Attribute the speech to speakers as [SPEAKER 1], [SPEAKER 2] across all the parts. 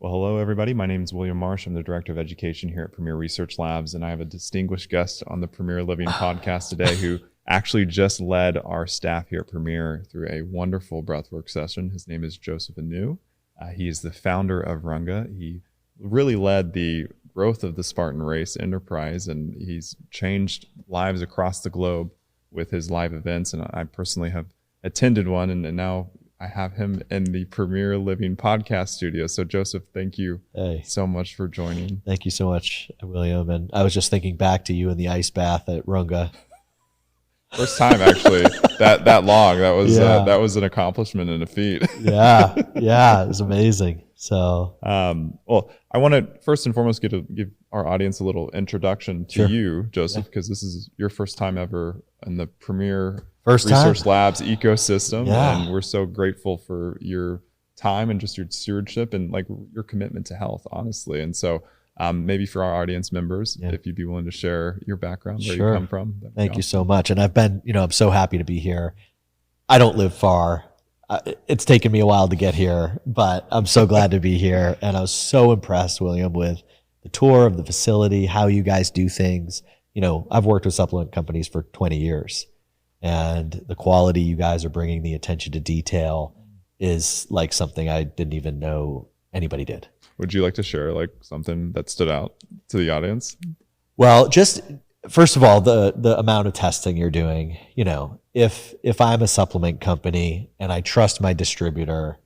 [SPEAKER 1] Well, hello, everybody. My name is William Marsh. I'm the Director of Education here at Premier Research Labs, and I have a distinguished guest on the Premier Living podcast today who actually just led our staff here at Premier through a wonderful breathwork session. His name is Joseph Anew. He is the founder of Runga. He really led the growth of the Spartan Race enterprise, and he's changed lives across the globe with his live events, and I personally have attended one, and now I have him in the Premier Living podcast studio. So Joseph, thank you so much for joining.
[SPEAKER 2] Thank you so much, William. And I was just thinking back to you in the ice bath at Runga.
[SPEAKER 1] First time, actually, that long. That was an accomplishment and a feat.
[SPEAKER 2] Yeah, it was amazing. So,
[SPEAKER 1] well, I want to first and foremost give our audience a little introduction to you, Joseph, because this is your first time ever in the Premier Research Labs ecosystem, and we're so grateful for your time and just your stewardship and like your commitment to health, honestly. And so, maybe for our audience members, if you'd be willing to share your background, where you come from.
[SPEAKER 2] Thank you so much. And I've been, I'm so happy to be here. I don't live far. It's taken me a while to get here, but I'm so glad to be here. And I was so impressed, William, with the tour of the facility, how you guys do things. I've worked with supplement companies for 20 years, and the quality you guys are bringing, the attention to detail is like something I didn't even know anybody did.
[SPEAKER 1] Would you like to share like something that stood out to the audience?
[SPEAKER 2] Well, just first of all, the amount of testing you're doing, if I'm a supplement company and I trust my distributor,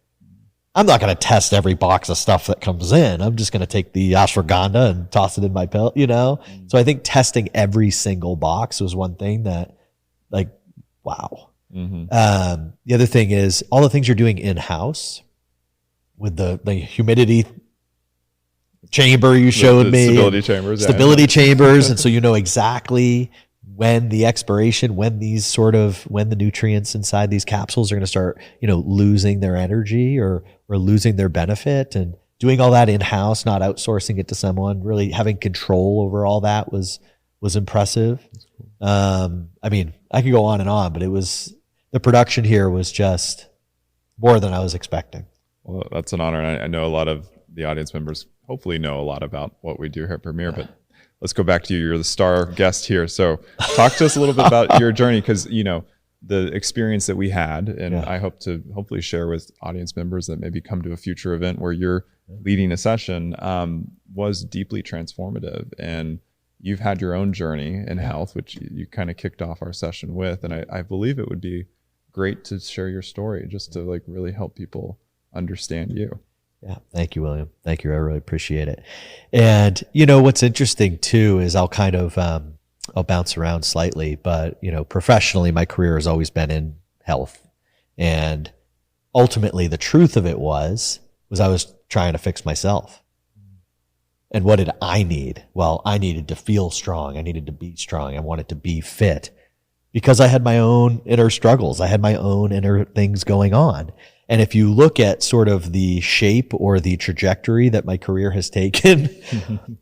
[SPEAKER 2] I'm not going to test every box of stuff that comes in. I'm just going to take the ashwagandha and toss it in my pill, So I think testing every single box was one thing that, like, wow. Mm-hmm. The other thing is all the things you're doing in-house with the humidity chamber you showed me. Stability chambers. And so you know exactly when the expiration, when the nutrients inside these capsules are going to start, losing their energy or losing their benefit, and doing all that in-house, not outsourcing it to someone, really having control over all that was impressive. I could go on, but the production here was just more than I was expecting.
[SPEAKER 1] Well, that's an honor. And I know a lot of the audience members hopefully know a lot about what we do here at Premier, but let's go back to you. You're the star guest here. So talk to us a little bit about your journey, because, the experience that we had, and I hope to hopefully share with audience members that maybe come to a future event where you're leading a session, was deeply transformative. And you've had your own journey in health, which you kind of kicked off our session with. And I believe it would be great to share your story just to like really help people understand you.
[SPEAKER 2] Yeah. Thank you, William. Thank you. I really appreciate it. And what's interesting too is I'll kind of, I'll bounce around slightly, but professionally, my career has always been in health. And ultimately the truth of it was I was trying to fix myself. And what did I need? Well, I needed to feel strong. I needed to be strong. I wanted to be fit because I had my own inner struggles. I had my own inner things going on. And if you look at sort of the shape or the trajectory that my career has taken,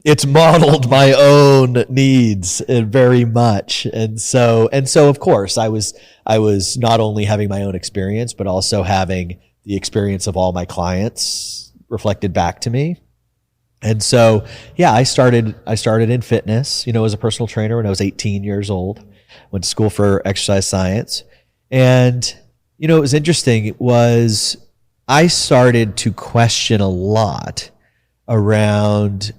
[SPEAKER 2] it's modeled my own needs very much. And so of course I was not only having my own experience, but also having the experience of all my clients reflected back to me. And so, I started in fitness, as a personal trainer when I was 18 years old, went to school for exercise science. And, it was interesting was I started to question a lot around,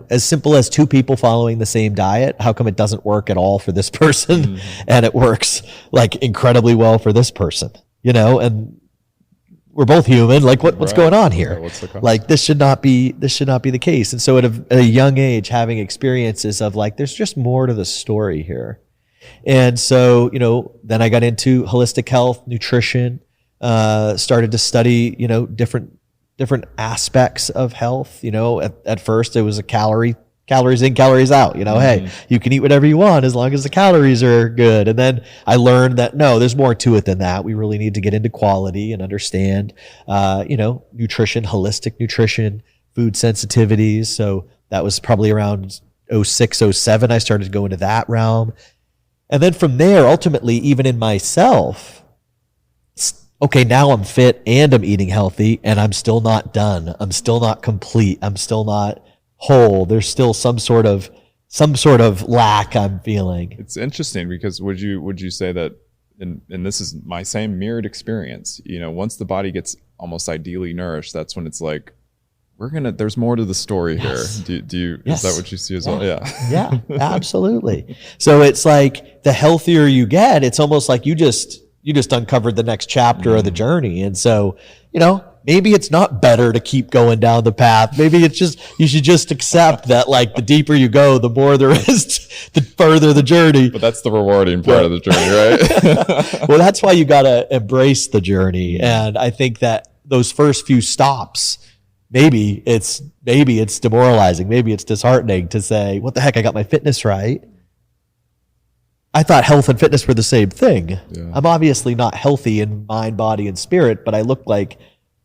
[SPEAKER 2] as simple as two people following the same diet. How come it doesn't work at all for this person and it works like incredibly well for this person, and we're both human. Like what's going on here? Like this should not be the case. And so at a young age, having experiences of like, there's just more to the story here. And so, then I got into holistic health, nutrition, started to study, different aspects of health. At first it was a calories in, calories out, hey, you can eat whatever you want as long as the calories are good. And then I learned that no, there's more to it than that. We really need to get into quality and understand, nutrition, holistic nutrition, food sensitivities. So that was probably around 06, 07. I started to go into that realm. And then from there, ultimately, even in myself, okay, now I'm fit and I'm eating healthy and I'm still not done. I'm still not complete. I'm still not whole. There's still some sort of lack I'm feeling.
[SPEAKER 1] It's interesting because would you say that, and this is my same mirrored experience, once the body gets almost ideally nourished, that's when it's like, there's more to the story here. Do you,
[SPEAKER 2] yes.
[SPEAKER 1] Is that what you see as well? Yeah.
[SPEAKER 2] Yeah, absolutely. So it's like the healthier you get, it's almost like you just uncovered the next chapter of the journey. And so, maybe it's not better to keep going down the path. Maybe it's just, you should just accept that like the deeper you go, the more there is, the further the journey.
[SPEAKER 1] But that's the rewarding part of the journey, right?
[SPEAKER 2] Well, that's why you got to embrace the journey. And I think that those first few stops, maybe it's demoralizing. Maybe it's disheartening to say, what the heck? I got my fitness right. I thought health and fitness were the same thing. Yeah. I'm obviously not healthy in mind, body, and spirit, but I look like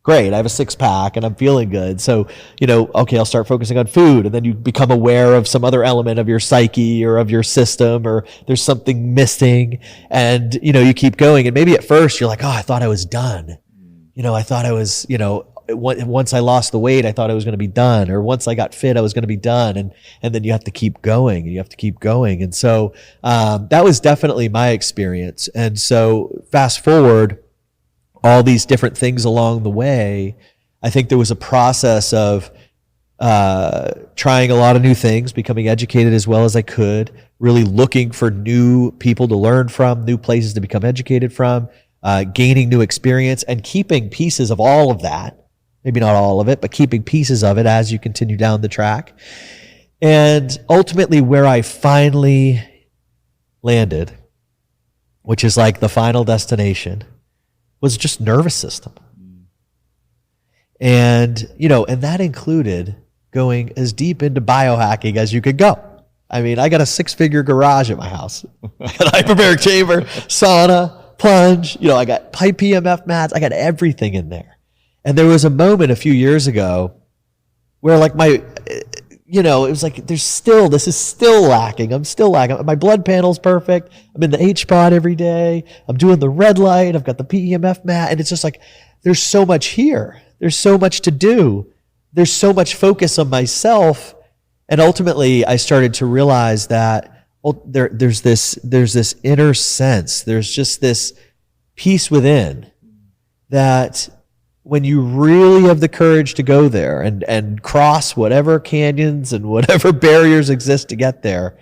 [SPEAKER 2] great. I have a 6-pack and I'm feeling good. So, okay, I'll start focusing on food. And then you become aware of some other element of your psyche or of your system, or there's something missing. And, you keep going. And maybe at first you're like, oh, I thought I was done. I thought I was, once I lost the weight, I thought I was going to be done. Or once I got fit, I was going to be done. And then you have to keep going and you have to keep going. And so, that was definitely my experience. And so fast forward, all these different things along the way, I think there was a process of trying a lot of new things, becoming educated as well as I could, really looking for new people to learn from, new places to become educated from, gaining new experience, and keeping pieces of all of that. Maybe not all of it, but keeping pieces of it as you continue down the track. And ultimately where I finally landed, which is like the final destination, was just nervous system. And, and that included going as deep into biohacking as you could go. I mean, I got a 6-figure garage at my house. I got a hyperbaric chamber, sauna, plunge, I got pipe PMF mats. I got everything in there. And there was a moment a few years ago where like it was like, this is still lacking. I'm still lacking. My blood panel's perfect. I'm in the H-pod every day. I'm doing the red light. I've got the PEMF mat. And it's just like, there's so much here. There's so much to do. There's so much focus on myself. And ultimately I started to realize that, there's this inner sense. There's just this peace within that when you really have the courage to go there and cross whatever canyons and whatever barriers exist to get there,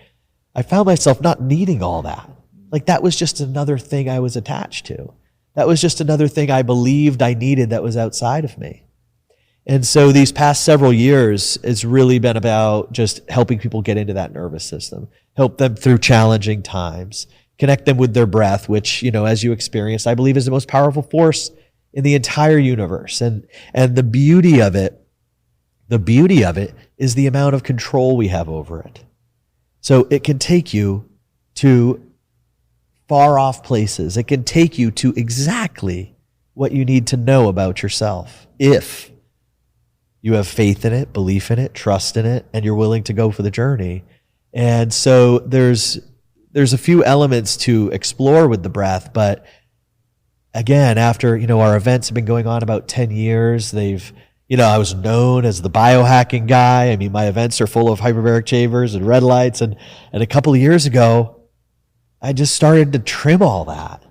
[SPEAKER 2] I found myself not needing all that. Like that was just another thing I was attached to. That was just another thing I believed I needed that was outside of me. And so these past several years, it's really been about just helping people get into that nervous system, help them through challenging times, connect them with their breath, which, as you experienced, I believe is the most powerful force in the entire universe. And the beauty of it is the amount of control we have over it. So it can take you to far off places. It can take you to exactly what you need to know about yourself if you have faith in it, belief in it, trust in it, and you're willing to go for the journey. And so there's a few elements to explore with the breath, but again, after, our events have been going on about 10 years, I was known as the biohacking guy. I mean, my events are full of hyperbaric chambers and red lights. And a couple of years ago, I just started to trim all that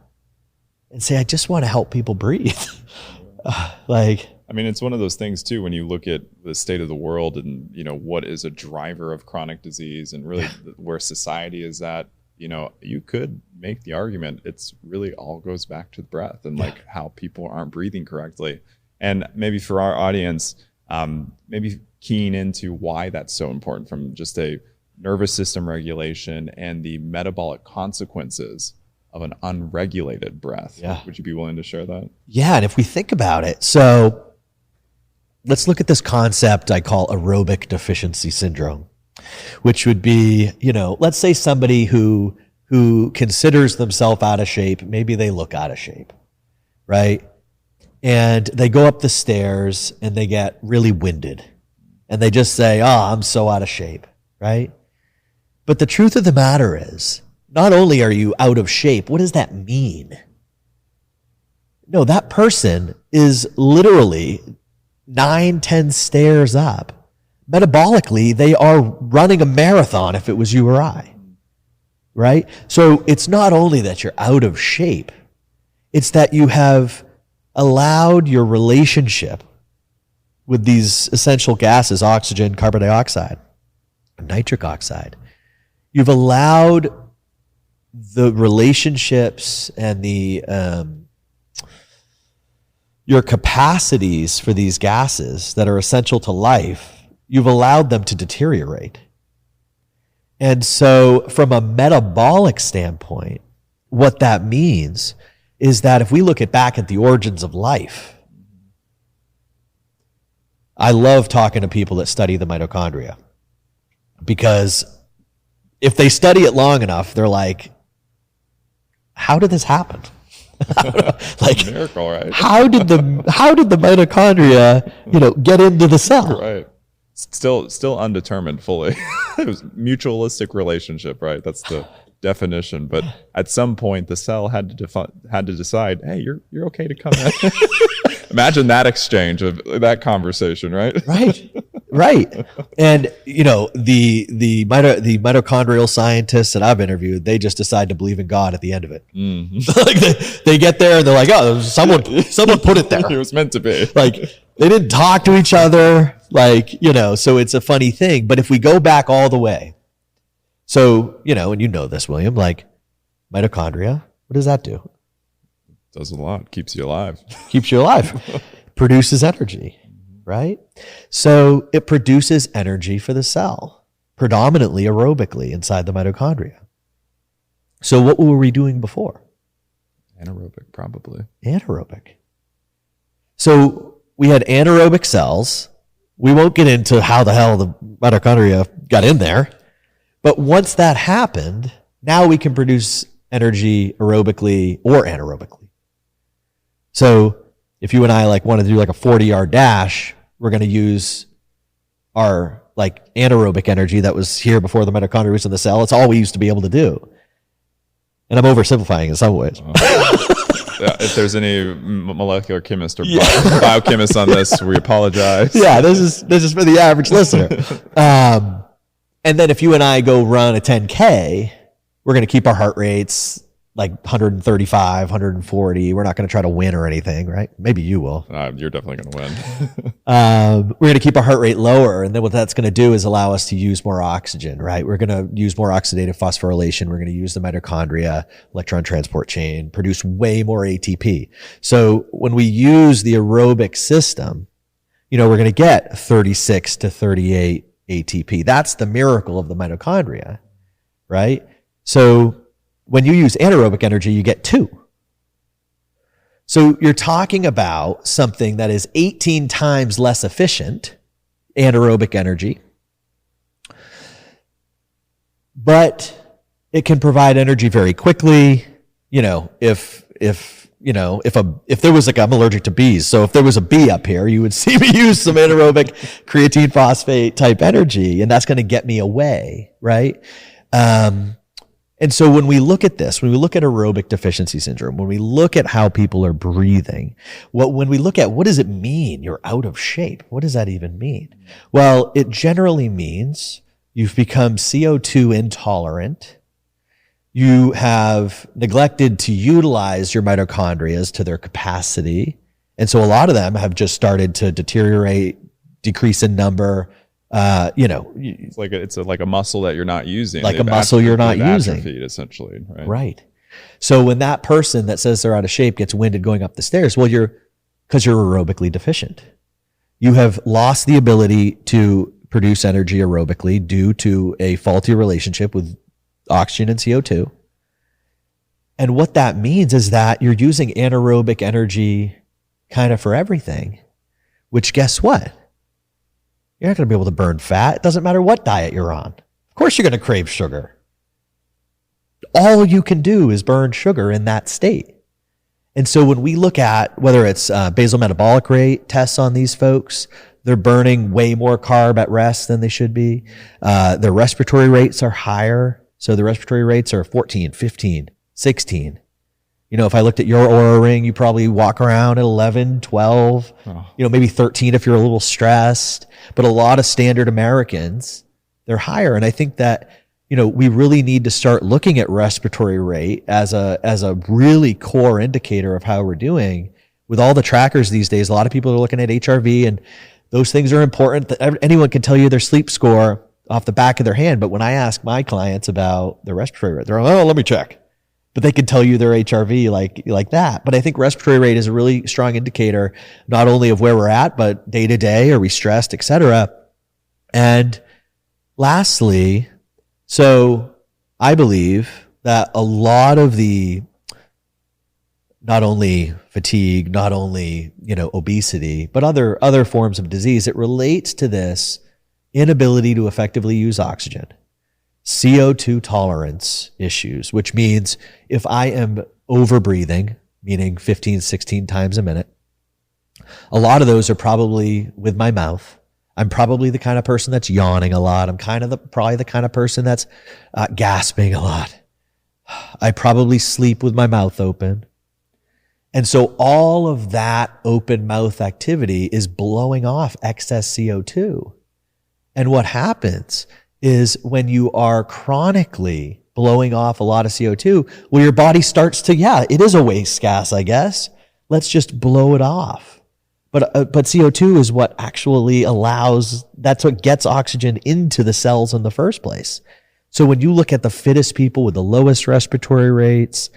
[SPEAKER 2] and say, I just want to help people breathe.
[SPEAKER 1] It's one of those things too, when you look at the state of the world and, what is a driver of chronic disease and really where society is at, you could make the argument it's really all goes back to the breath and like how people aren't breathing correctly. And maybe for our audience, maybe keying into why that's so important from just a nervous system regulation and the metabolic consequences of an unregulated breath.
[SPEAKER 2] Yeah.
[SPEAKER 1] Would you be willing to share that?
[SPEAKER 2] Yeah. And if we think about it, so let's look at this concept I call aerobic deficiency syndrome, which would be, let's say somebody who considers themselves out of shape, maybe they look out of shape, right? And they go up the stairs and they get really winded and they just say, I'm so out of shape, right? But the truth of the matter is, not only are you out of shape, what does that mean? No, that person is literally 9-10 stairs up. Metabolically, they are running a marathon if it was you or I, right? So it's not only that you're out of shape, it's that you have allowed your relationship with these essential gases, oxygen, carbon dioxide, nitric oxide. You've allowed the relationships and your capacities for these gases that are essential to life, you've allowed them to deteriorate. And so from a metabolic standpoint, what that means is that if we look back at the origins of life, I love talking to people that study the mitochondria, because if they study it long enough, they're like, how did this happen? Like,
[SPEAKER 1] miracle, right?
[SPEAKER 2] how did the mitochondria, get into the cell?
[SPEAKER 1] Right. Still undetermined fully. It was mutualistic relationship, right? That's the definition. But at some point, the cell had to decide, hey, you're okay to come in. Imagine that exchange of that conversation, right?
[SPEAKER 2] Right. And the mitochondrial scientists that I've interviewed, they just decide to believe in God at the end of it. Mm-hmm. Like they get there and they're like, oh, someone put it there.
[SPEAKER 1] It was meant to be.
[SPEAKER 2] Like they didn't talk to each other. So it's a funny thing. But if we go back all the way, so and you know this, William, like mitochondria, what does that do?
[SPEAKER 1] Does a lot. Keeps you alive. Produces energy, right? So it produces energy for the cell, predominantly aerobically inside the mitochondria. So what were we doing before? Anaerobic, probably. Anaerobic. So we had anaerobic cells. We won't get into how the hell the mitochondria got in there. But once that happened, now we can produce energy aerobically or anaerobically. So if you and I want to do a 40-yard dash, we're going to use our anaerobic energy that was here before the mitochondria was in the cell. It's all we used to be able to do. And I'm oversimplifying in some ways. Yeah, if there's any molecular chemist or biochemist on this, we apologize.
[SPEAKER 2] Yeah, this is for the average listener. And then if you and I go run a 10K, we're going to keep our heart rates 135, 140. We're not going to try to win or anything, right? Maybe you will.
[SPEAKER 1] You're definitely going to win.
[SPEAKER 2] We're going to keep our heart rate lower. And then what that's going to do is allow us to use more oxygen, right? We're going to use more oxidative phosphorylation. We're going to use the mitochondria, electron transport chain, produce way more ATP. So when we use the aerobic system, we're going to get 36 to 38 ATP. That's the miracle of the mitochondria, right? So when you use anaerobic energy, you get 2. So you're talking about something that is 18 times less efficient, anaerobic energy, but it can provide energy very quickly. If there was I'm allergic to bees, so if there was a bee up here, you would see me use some anaerobic creatine phosphate type energy, and that's going to get me away, right? And so when we look at this, when we look at aerobic deficiency syndrome, when we look at how people are breathing, when we look at what does it mean you're out of shape, what does that even mean? Well, it generally means you've become CO2 intolerant. You have neglected to utilize your mitochondria to their capacity. And so a lot of them have just started to deteriorate, decrease in number.
[SPEAKER 1] It's like a muscle that you're not using.
[SPEAKER 2] Like a muscle you're not using.
[SPEAKER 1] Atrophied, essentially, right?
[SPEAKER 2] Right. So when that person that says they're out of shape gets winded going up the stairs, well, because you're aerobically deficient. You have lost the ability to produce energy aerobically due to a faulty relationship with oxygen and CO2. And what that means is that you're using anaerobic energy kind of for everything, which guess what? You're not going to be able to burn fat. It doesn't matter what diet you're on. Of course you're going to crave sugar. All you can do is burn sugar in that state. And so when we look at whether it's basal metabolic rate tests on these folks, they're burning way more carb at rest than they should be. Their respiratory rates are higher. So the respiratory rates are 14, 15, 16. If I looked at your Oura ring, you probably walk around at 11, 12, maybe 13 if you're a little stressed. But a lot of standard Americans, they're higher. And I think that, we really need to start looking at respiratory rate as a really core indicator of how we're doing. With all the trackers these days, a lot of people are looking at HRV, and those things are important. Anyone can tell you their sleep score off the back of their hand. But when I ask my clients about their respiratory rate, they're like, oh, let me check. But they can tell you their HRV like that. But I think respiratory rate is a really strong indicator, not only of where we're at, but day to day, are we stressed, et cetera. And lastly, so I believe that a lot of the, not only fatigue, not only, obesity, but other forms of disease, it relates to this inability to effectively use oxygen. CO2 tolerance issues, which means if I am overbreathing, meaning 15, 16 times a minute, a lot of those are probably with my mouth. I'm probably the kind of person that's yawning a lot. I'm probably the kind of person that's gasping a lot. I probably sleep with my mouth open. And so all of that open mouth activity is blowing off excess CO2. And what happens is when you are chronically blowing off a lot of CO2, well, your body starts to, it is a waste gas, I guess. Let's just blow it off. But CO2 is what actually that's what gets oxygen into the cells in the first place. So when you look at the fittest people with the lowest respiratory rates,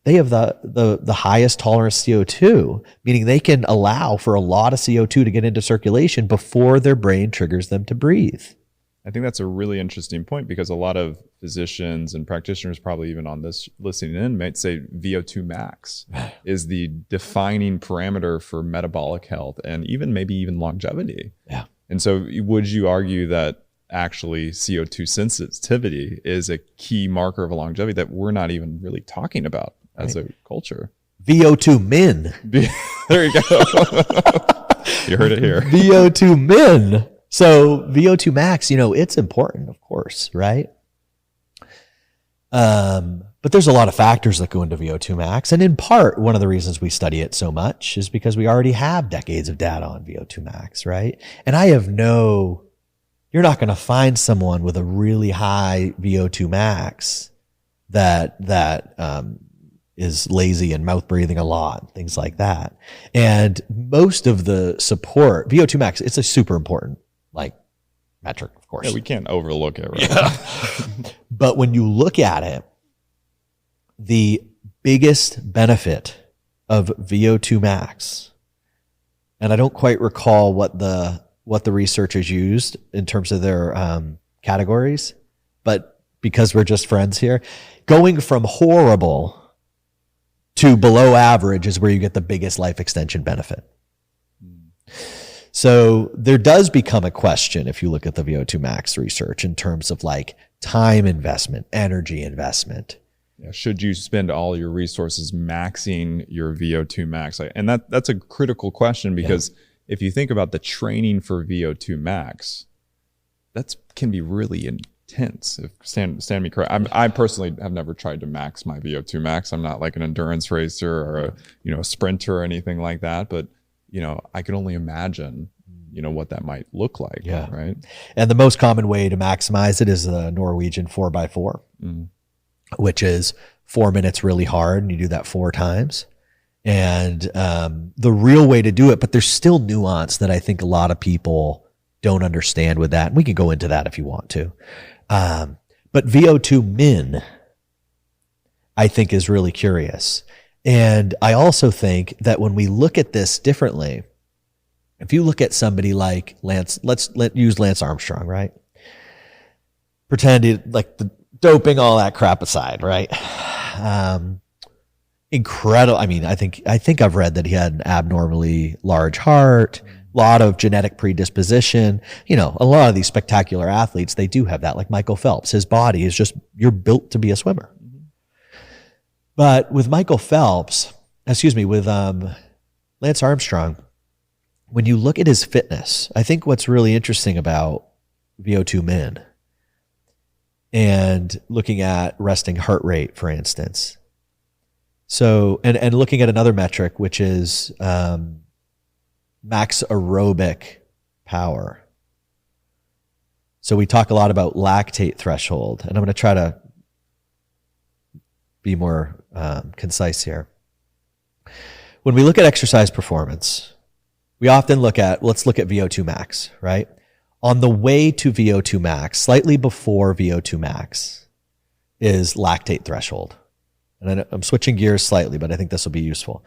[SPEAKER 2] they have the highest tolerance CO2, meaning they can allow for a lot of CO2 to get into circulation before their brain triggers them to breathe.
[SPEAKER 1] I think that's a really interesting point, because a lot of physicians and practitioners, probably even on this listening in, might say VO2 max is the defining parameter for metabolic health and maybe even longevity.
[SPEAKER 2] Yeah.
[SPEAKER 1] And so would you argue that actually CO2 sensitivity is a key marker of a longevity that we're not even really talking about as a culture?
[SPEAKER 2] VO2 min.
[SPEAKER 1] There you go. You heard it here.
[SPEAKER 2] VO2 min. So VO2 max, it's important, of course, right? But there's a lot of factors that go into VO2 max. And in part, one of the reasons we study it so much is because we already have decades of data on VO2 max, right? And you're not going to find someone with a really high VO2 max that is lazy and mouth breathing a lot, things like that. And most of the support, VO2 max, it's a super important metric, of course.
[SPEAKER 1] Yeah, we can't overlook it, right?
[SPEAKER 2] Yeah. But when you look at it, the biggest benefit of VO2 max, and I don't quite recall what the researchers used in terms of their categories, but because we're just friends here, going from horrible to below average is where you get the biggest life extension benefit. So there does become a question if you look at the VO2 max research in terms of time investment, energy investment.
[SPEAKER 1] Yeah, should you spend all your resources maxing your VO2 max? And that's a critical question, because if you think about the training for VO2 max, that can be really intense. If stand me correct, I personally have never tried to max my VO2 max. I'm not like an endurance racer or a sprinter or anything like that, but I can only imagine, what that might look like.
[SPEAKER 2] Yeah.
[SPEAKER 1] Right.
[SPEAKER 2] And the most common way to maximize it is the Norwegian 4x4, which is 4 minutes really hard. And you do that 4 times. And the real way to do it, but there's still nuance that I think a lot of people don't understand with that. And we can go into that if you want to. But VO2 min, I think, is really curious. And I also think that when we look at this differently, if you look at somebody like Lance, let's use Lance Armstrong, right? Pretend the doping, all that crap aside, right? Incredible. I mean, I think I've read that he had an abnormally large heart, a lot of genetic predisposition. A lot of these spectacular athletes, they do have that, like Michael Phelps. His body is just, you're built to be a swimmer. But with with Lance Armstrong, when you look at his fitness, I think what's really interesting about VO2 min and looking at resting heart rate, for instance, So, and looking at another metric, which is max aerobic power. So we talk a lot about lactate threshold, and I'm going to try to be more concise here. When we look at exercise performance, we often let's look at VO2 max, right? On the way to VO2 max, slightly before VO2 max, is lactate threshold. And I'm switching gears slightly, but I think this will be useful.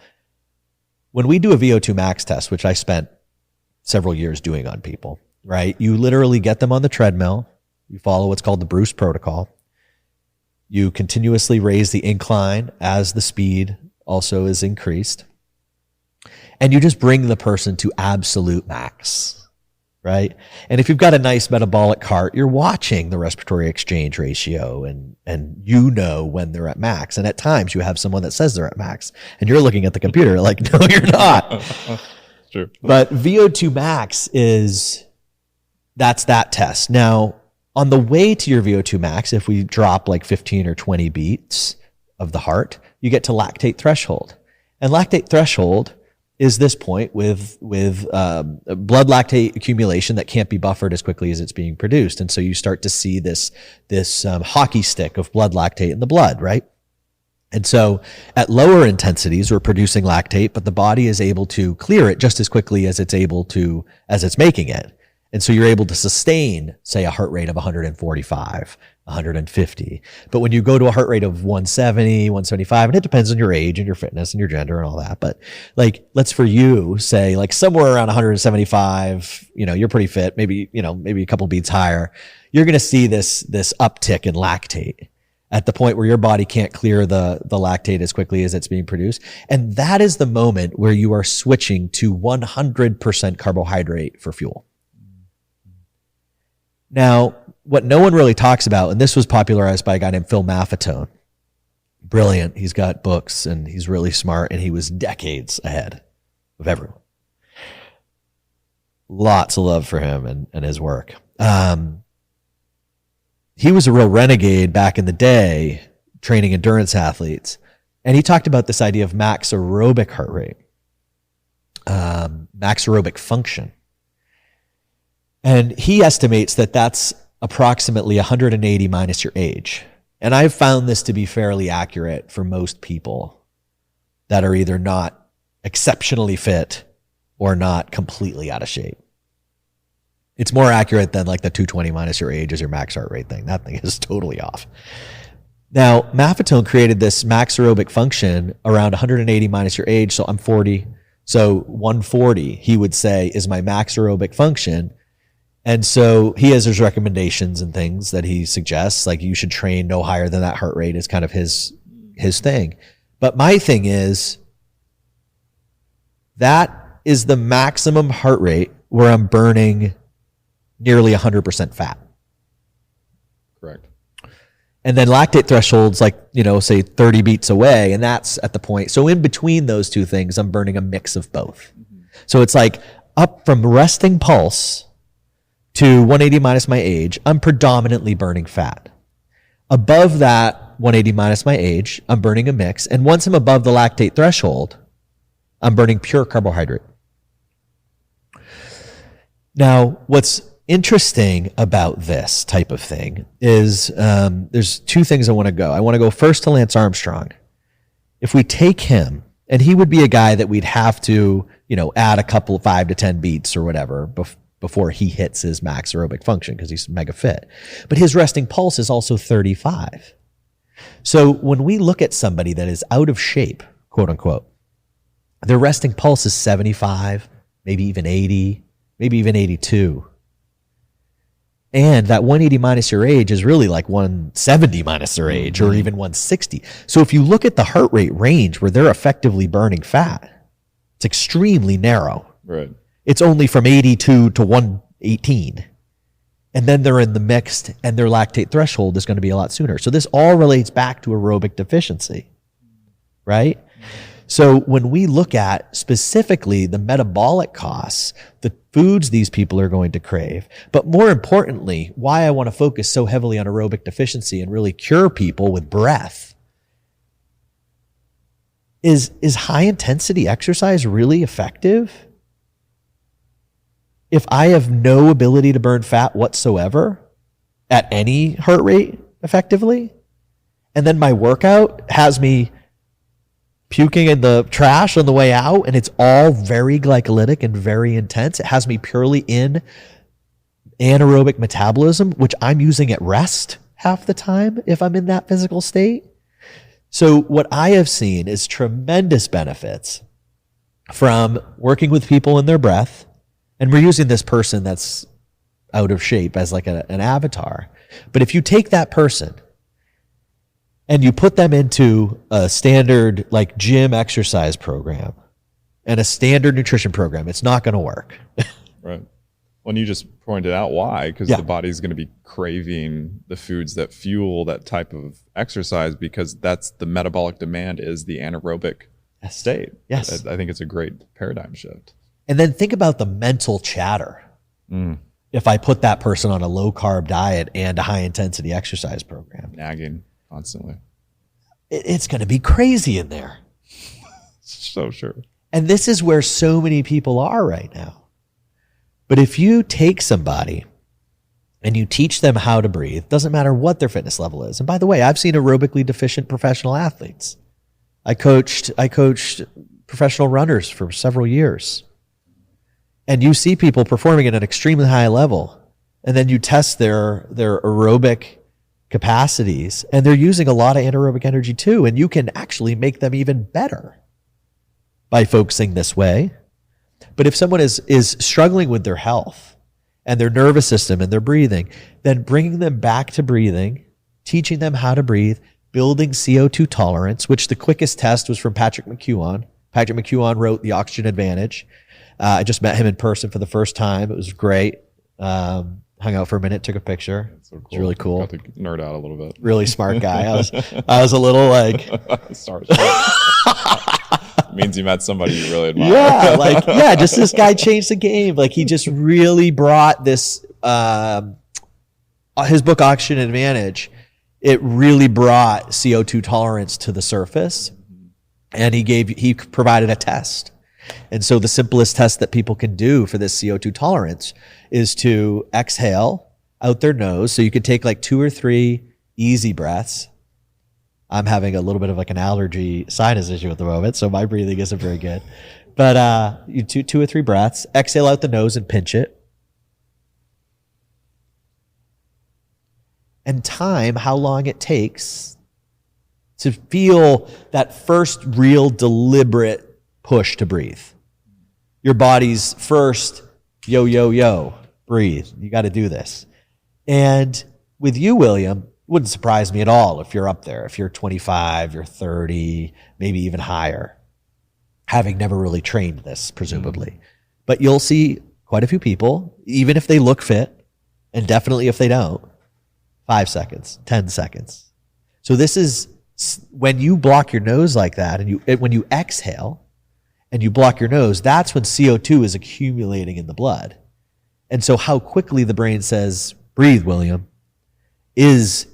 [SPEAKER 2] When we do a VO2 max test, which I spent several years doing on people, right? You literally get them on the treadmill. You follow what's called the Bruce protocol. You continuously raise the incline as the speed also is increased. And you just bring the person to absolute max, right? And if you've got a nice metabolic cart, you're watching the respiratory exchange ratio and you know when they're at max. And at times you have someone that says they're at max and you're looking at the computer like, no, you're not.
[SPEAKER 1] True.
[SPEAKER 2] But VO2 max that's that test. Now, on the way to your VO2 max, if we drop like 15 or 20 beats of the heart, you get to lactate threshold. And lactate threshold is this point with blood lactate accumulation that can't be buffered as quickly as it's being produced. And so you start to see this hockey stick of blood lactate in the blood, right? And so at lower intensities, we're producing lactate, but the body is able to clear it just as quickly as it's making it. And so you're able to sustain, say, a heart rate of 145, 150. But when you go to a heart rate of 170, 175, and it depends on your age and your fitness and your gender and all that. But like, let's for you say like somewhere around 175, you're pretty fit, maybe a couple beats higher. You're going to see this uptick in lactate at the point where your body can't clear the lactate as quickly as it's being produced. And that is the moment where you are switching to 100% carbohydrate for fuel. Now, what no one really talks about, and this was popularized by a guy named Phil Maffetone, brilliant. He's got books and he's really smart and he was decades ahead of everyone. Lots of love for him and his work. He was a real renegade back in the day, training endurance athletes. And he talked about this idea of max aerobic heart rate, max aerobic function. And he estimates that that's approximately 180 minus your age. And I've found this to be fairly accurate for most people that are either not exceptionally fit or not completely out of shape. It's more accurate than like the 220 minus your age is your max heart rate thing. That thing is totally off. Now, Maffetone created this max aerobic function around 180 minus your age. So I'm 40. So 140, he would say, is my max aerobic function. And so he has his recommendations and things that he suggests, like you should train no higher than that heart rate is kind of his thing. But my thing is that is the maximum heart rate where I'm burning nearly 100% fat.
[SPEAKER 1] Correct.
[SPEAKER 2] And then lactate thresholds like, say 30 beats away. And that's at the point. So in between those two things, I'm burning a mix of both. Mm-hmm. So it's like up from resting pulse to 180 minus my age, I'm predominantly burning fat. Above that 180 minus my age, I'm burning a mix. And once I'm above the lactate threshold, I'm burning pure carbohydrate. Now, what's interesting about this type of thing is there's two things I want to go. I want to go first to Lance Armstrong. If we take him, and he would be a guy that we'd have to, add a couple 5 to 10 beats or whatever before he hits his max aerobic function because he's mega fit. But his resting pulse is also 35. So when we look at somebody that is out of shape, quote unquote, their resting pulse is 75, maybe even 80, maybe even 82. And that 180 minus your age is really like 170 minus their age or even 160. So if you look at the heart rate range where they're effectively burning fat, it's extremely narrow.
[SPEAKER 1] Right.
[SPEAKER 2] It's only from 82 to 118. And then they're in the mixed and their lactate threshold is going to be a lot sooner. So this all relates back to aerobic deficiency, right? So when we look at specifically the metabolic costs, the foods these people are going to crave, but more importantly, why I want to focus so heavily on aerobic deficiency and really cure people with breath is high intensity exercise really effective if I have no ability to burn fat whatsoever at any heart rate effectively? And then my workout has me puking in the trash on the way out, and it's all very glycolytic and very intense. It has me purely in anaerobic metabolism, which I'm using at rest half the time if I'm in that physical state. So what I have seen is tremendous benefits from working with people in their breath. And we're using this person that's out of shape as like an avatar. But if you take that person and you put them into a standard like gym exercise program and a standard nutrition program, it's not going to work.
[SPEAKER 1] Right. Well, and you just pointed out why, because the body's going to be craving the foods that fuel that type of exercise, because that's the metabolic demand is the anaerobic state.
[SPEAKER 2] Yes.
[SPEAKER 1] I think it's a great paradigm shift.
[SPEAKER 2] And then think about the mental chatter. If I put that person on a low carb diet and a high intensity exercise program,
[SPEAKER 1] Nagging constantly.
[SPEAKER 2] It's going to be crazy in there.
[SPEAKER 1] So sure.
[SPEAKER 2] And this is where so many people are right now. But if you take somebody and you teach them how to breathe, doesn't matter what their fitness level is. And by the way, I've seen aerobically deficient professional athletes. I coached professional runners for several years. And you see people performing at an extremely high level, and then you test their aerobic capacities, and they're using a lot of anaerobic energy too, and you can actually make them even better by focusing this way. But if someone is struggling with their health and their nervous system and their breathing, then bringing them back to breathing, teaching them how to breathe, building CO2 tolerance, which the quickest test was from Patrick McKeown. Patrick McKeown wrote The Oxygen Advantage. I just met him in person for the first time. It was great. Hung out for a minute, took a picture.
[SPEAKER 1] So cool.
[SPEAKER 2] It's really cool.
[SPEAKER 1] Got to nerd out a little bit.
[SPEAKER 2] Really smart guy. I was a little like,
[SPEAKER 1] Sorry. Means you met somebody you really admire.
[SPEAKER 2] Just this guy changed the game. Like he just really brought this, his book Oxygen Advantage, it really brought CO2 tolerance to the surface. And he provided a test. And so the simplest test that people can do for this CO2 tolerance is to exhale out their nose. So you could take like 2 or 3 easy breaths. I'm having a little bit of like an allergy sinus issue at the moment, so my breathing isn't very good. But you 2 or 3 breaths, exhale out the nose and pinch it. And time how long it takes to feel that first real deliberate push to breathe. Your body's first, yo, yo, yo, breathe. You got to do this. And with you, William, it wouldn't surprise me at all if you're up there, if you're 25, you're 30, maybe even higher, having never really trained this, presumably. But you'll see quite a few people, even if they look fit, and definitely if they don't, 5 seconds, 10 seconds. So this is when you block your nose like that, and when you exhale, and you block your nose, that's when CO2 is accumulating in the blood. And so how quickly the brain says, breathe, William, is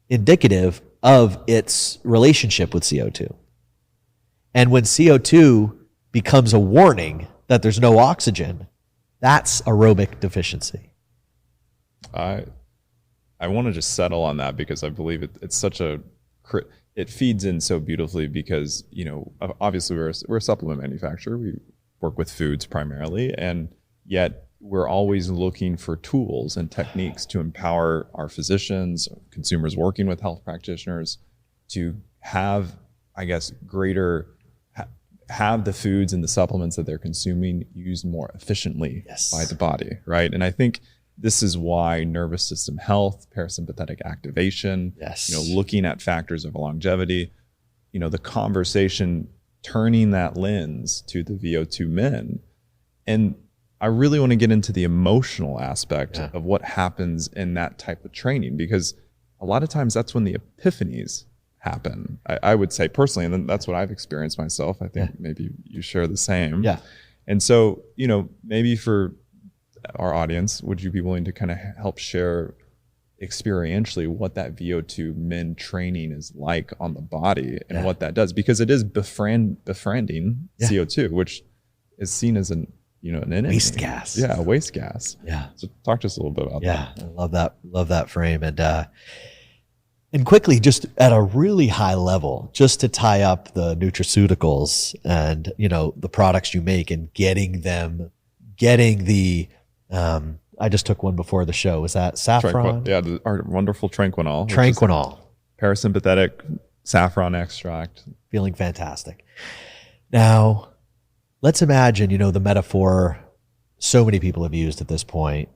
[SPEAKER 2] indicative of its relationship with CO2. And when CO2 becomes a warning that there's no oxygen, that's aerobic deficiency.
[SPEAKER 1] I want to just settle on that because I believe it's such it feeds in so beautifully because, obviously we're a supplement manufacturer. We work with foods primarily, and yet we're always looking for tools and techniques to empower our physicians, consumers working with health practitioners to have, have the foods and the supplements that they're consuming used more efficiently by the body, right? And I think this is why nervous system health, parasympathetic activation, looking at factors of longevity, the conversation, turning that lens to the VO2 min. And I really want to get into the emotional aspect of what happens in that type of training, because a lot of times that's when the epiphanies happen. I would say personally, and that's what I've experienced myself. I think maybe you share the same.
[SPEAKER 2] Yeah.
[SPEAKER 1] And so, maybe for our audience, would you be willing to kind of help share experientially what that VO2 min training is like on the body and what that does, because it is befriending CO2, which is seen as an enemy.
[SPEAKER 2] Waste gas.
[SPEAKER 1] Yeah, a waste gas.
[SPEAKER 2] Yeah.
[SPEAKER 1] So talk to us a little bit about that.
[SPEAKER 2] Yeah, I love that frame. And quickly, just at a really high level, just to tie up the nutraceuticals and, the products you make and getting the, I just took one before the show. Was that saffron?
[SPEAKER 1] Our wonderful Tranquinol. Parasympathetic saffron extract.
[SPEAKER 2] Feeling fantastic. Now, let's imagine, the metaphor so many people have used at this point,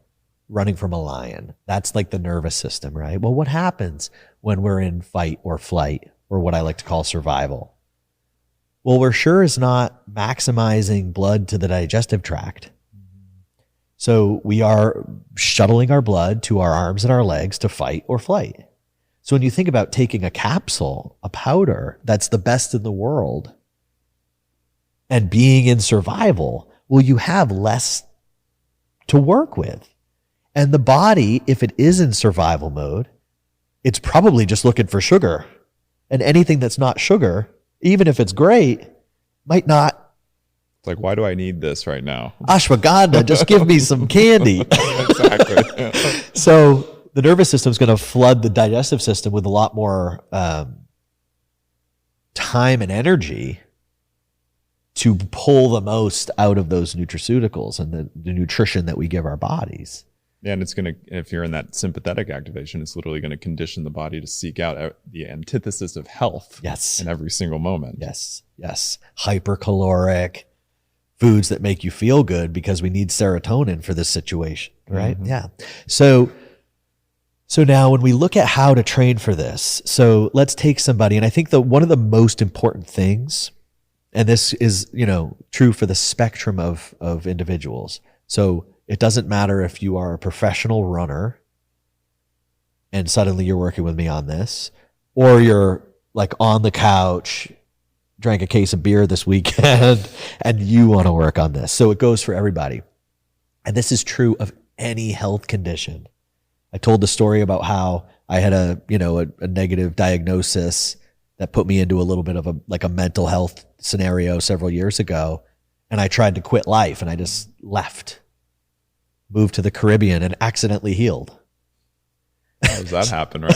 [SPEAKER 2] running from a lion. That's like the nervous system, right? Well, what happens when we're in fight or flight, or what I like to call survival? Well, we're sure as not maximizing blood to the digestive tract. So we are shuttling our blood to our arms and our legs to fight or flight. So when you think about taking a capsule, a powder that's the best in the world, and being in survival, well, you have less to work with. And the body, if it is in survival mode, it's probably just looking for sugar. And anything that's not sugar, even if it's great, might not.
[SPEAKER 1] It's like, why do I need this right now?
[SPEAKER 2] Ashwagandha, just give me some candy.
[SPEAKER 1] Exactly.
[SPEAKER 2] So the nervous system is going to flood the digestive system with a lot more time and energy to pull the most out of those nutraceuticals and the nutrition that we give our bodies.
[SPEAKER 1] Yeah, and it's going to, if you're in that sympathetic activation, it's literally going to condition the body to seek out the antithesis of health.
[SPEAKER 2] Yes.
[SPEAKER 1] In every single moment.
[SPEAKER 2] Yes. Hypercaloric foods that make you feel good because we need serotonin for this situation, right? Mm-hmm. Yeah. So now when we look at how to train for this, so let's take somebody, and I think one of the most important things, and this is, true for the spectrum of individuals. So it doesn't matter if you are a professional runner and suddenly you're working with me on this, or you're like on the couch, drank a case of beer this weekend and you want to work on this. So it goes for everybody. And this is true of any health condition. I told the story about how I had a negative diagnosis that put me into a little bit of a mental health scenario several years ago. And I tried to quit life and I just left, moved to the Caribbean and accidentally healed.
[SPEAKER 1] How does that happen, right?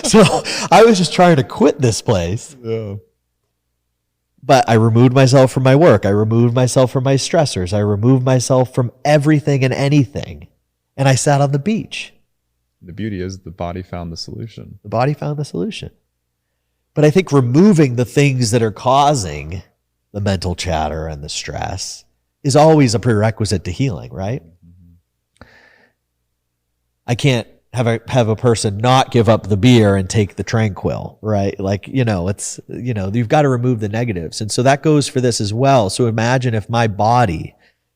[SPEAKER 2] So I was just trying to quit this place.
[SPEAKER 1] Yeah.
[SPEAKER 2] But I removed myself from my work. I removed myself from my stressors. I removed myself from everything and anything. And I sat on the beach.
[SPEAKER 1] The beauty is the body found the solution.
[SPEAKER 2] The body found the solution. But I think removing the things that are causing the mental chatter and the stress is always a prerequisite to healing, right? Mm-hmm. I can't have a person not give up the beer and take the Tranquil, right? Like, it's, you've got to remove the negatives. And so that goes for this as well. So imagine if my body,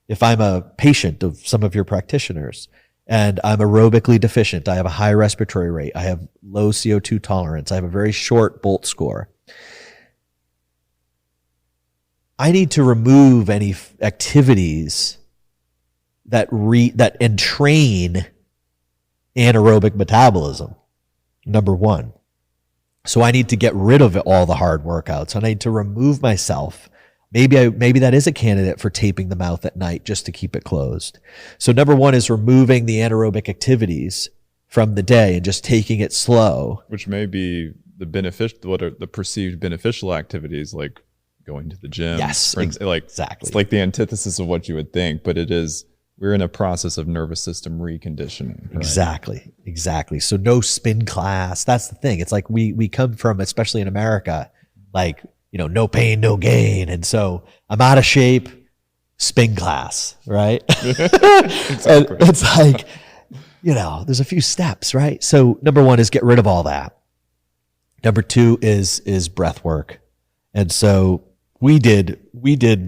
[SPEAKER 2] if I'm a patient of some of your practitioners and I'm aerobically deficient, I have a high respiratory rate, I have low CO2 tolerance, I have a very short Bolt score. I need to remove any activities that entrain anaerobic metabolism, number one. So I need to get rid of all the hard workouts. I need to remove myself. Maybe that is a candidate for taping the mouth at night just to keep it closed. So number one is removing the anaerobic activities from the day and just taking it slow.
[SPEAKER 1] Which may be what are the perceived beneficial activities, like going to the gym.
[SPEAKER 2] Yes, exactly.
[SPEAKER 1] It's like the antithesis of what you would think, but we're in a process of nervous system reconditioning. Right?
[SPEAKER 2] Exactly. So no spin class. That's the thing. It's like we come from, especially in America, like, no pain, no gain. And so I'm out of shape, spin class, right? Exactly. It's like, there's a few steps, right? So number one is get rid of all that. Number two is breath work. And so we did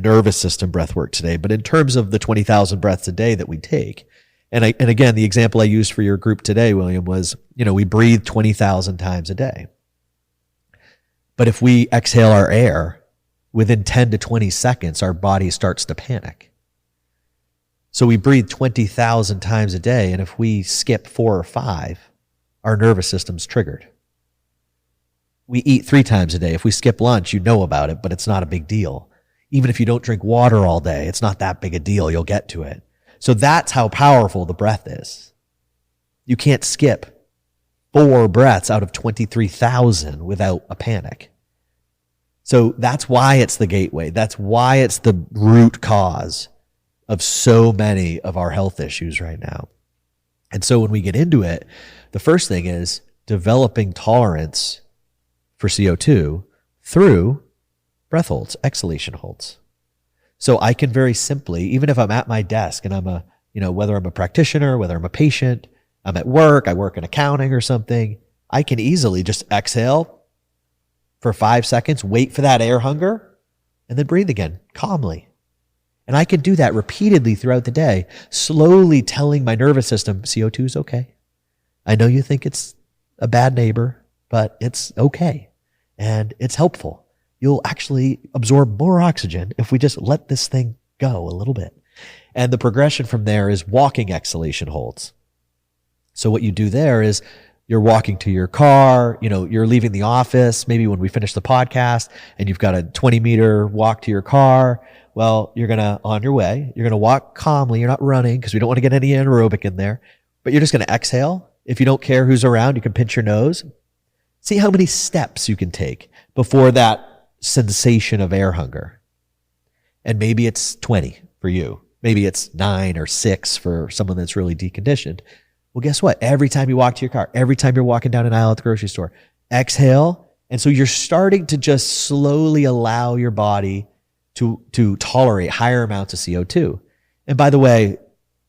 [SPEAKER 2] nervous system breath work today, but in terms of the 20,000 breaths a day that we take, and again, the example I used for your group today, William, was, we breathe 20,000 times a day. But if we exhale our air, within 10 to 20 seconds, our body starts to panic. So we breathe 20,000 times a day, and if we skip 4 or 5, our nervous system's triggered. We eat 3 times a day. If we skip lunch, you know about it, but it's not a big deal. Even if you don't drink water all day, it's not that big a deal. You'll get to it. So that's how powerful the breath is. You can't skip 4 breaths out of 23,000 without a panic. So that's why it's the gateway. That's why it's the root cause of so many of our health issues right now. And so when we get into it, the first thing is developing tolerance for CO2 through breath holds, exhalation holds. So I can very simply, even if I'm at my desk and I'm whether I'm a practitioner, whether I'm a patient, I'm at work, I work in accounting or something, I can easily just exhale for 5 seconds, wait for that air hunger, and then breathe again calmly. And I can do that repeatedly throughout the day, slowly telling my nervous system, CO2 is okay. I know you think it's a bad neighbor, but it's okay. And it's helpful. You'll actually absorb more oxygen if we just let this thing go a little bit. And the progression from there is walking exhalation holds. So what you do there is you're walking to your car, you're leaving the office, maybe when we finish the podcast, and you've got a 20-meter walk to your car. Well, on your way, you're going to walk calmly. You're not running because we don't want to get any anaerobic in there, but you're just going to exhale. If you don't care who's around, you can pinch your nose. See how many steps you can take before that sensation of air hunger. And maybe it's 20 for you. Maybe it's 9 or 6 for someone that's really deconditioned. Well, guess what? Every time you walk to your car, every time you're walking down an aisle at the grocery store, exhale. And so you're starting to just slowly allow your body to tolerate higher amounts of CO2. And by the way,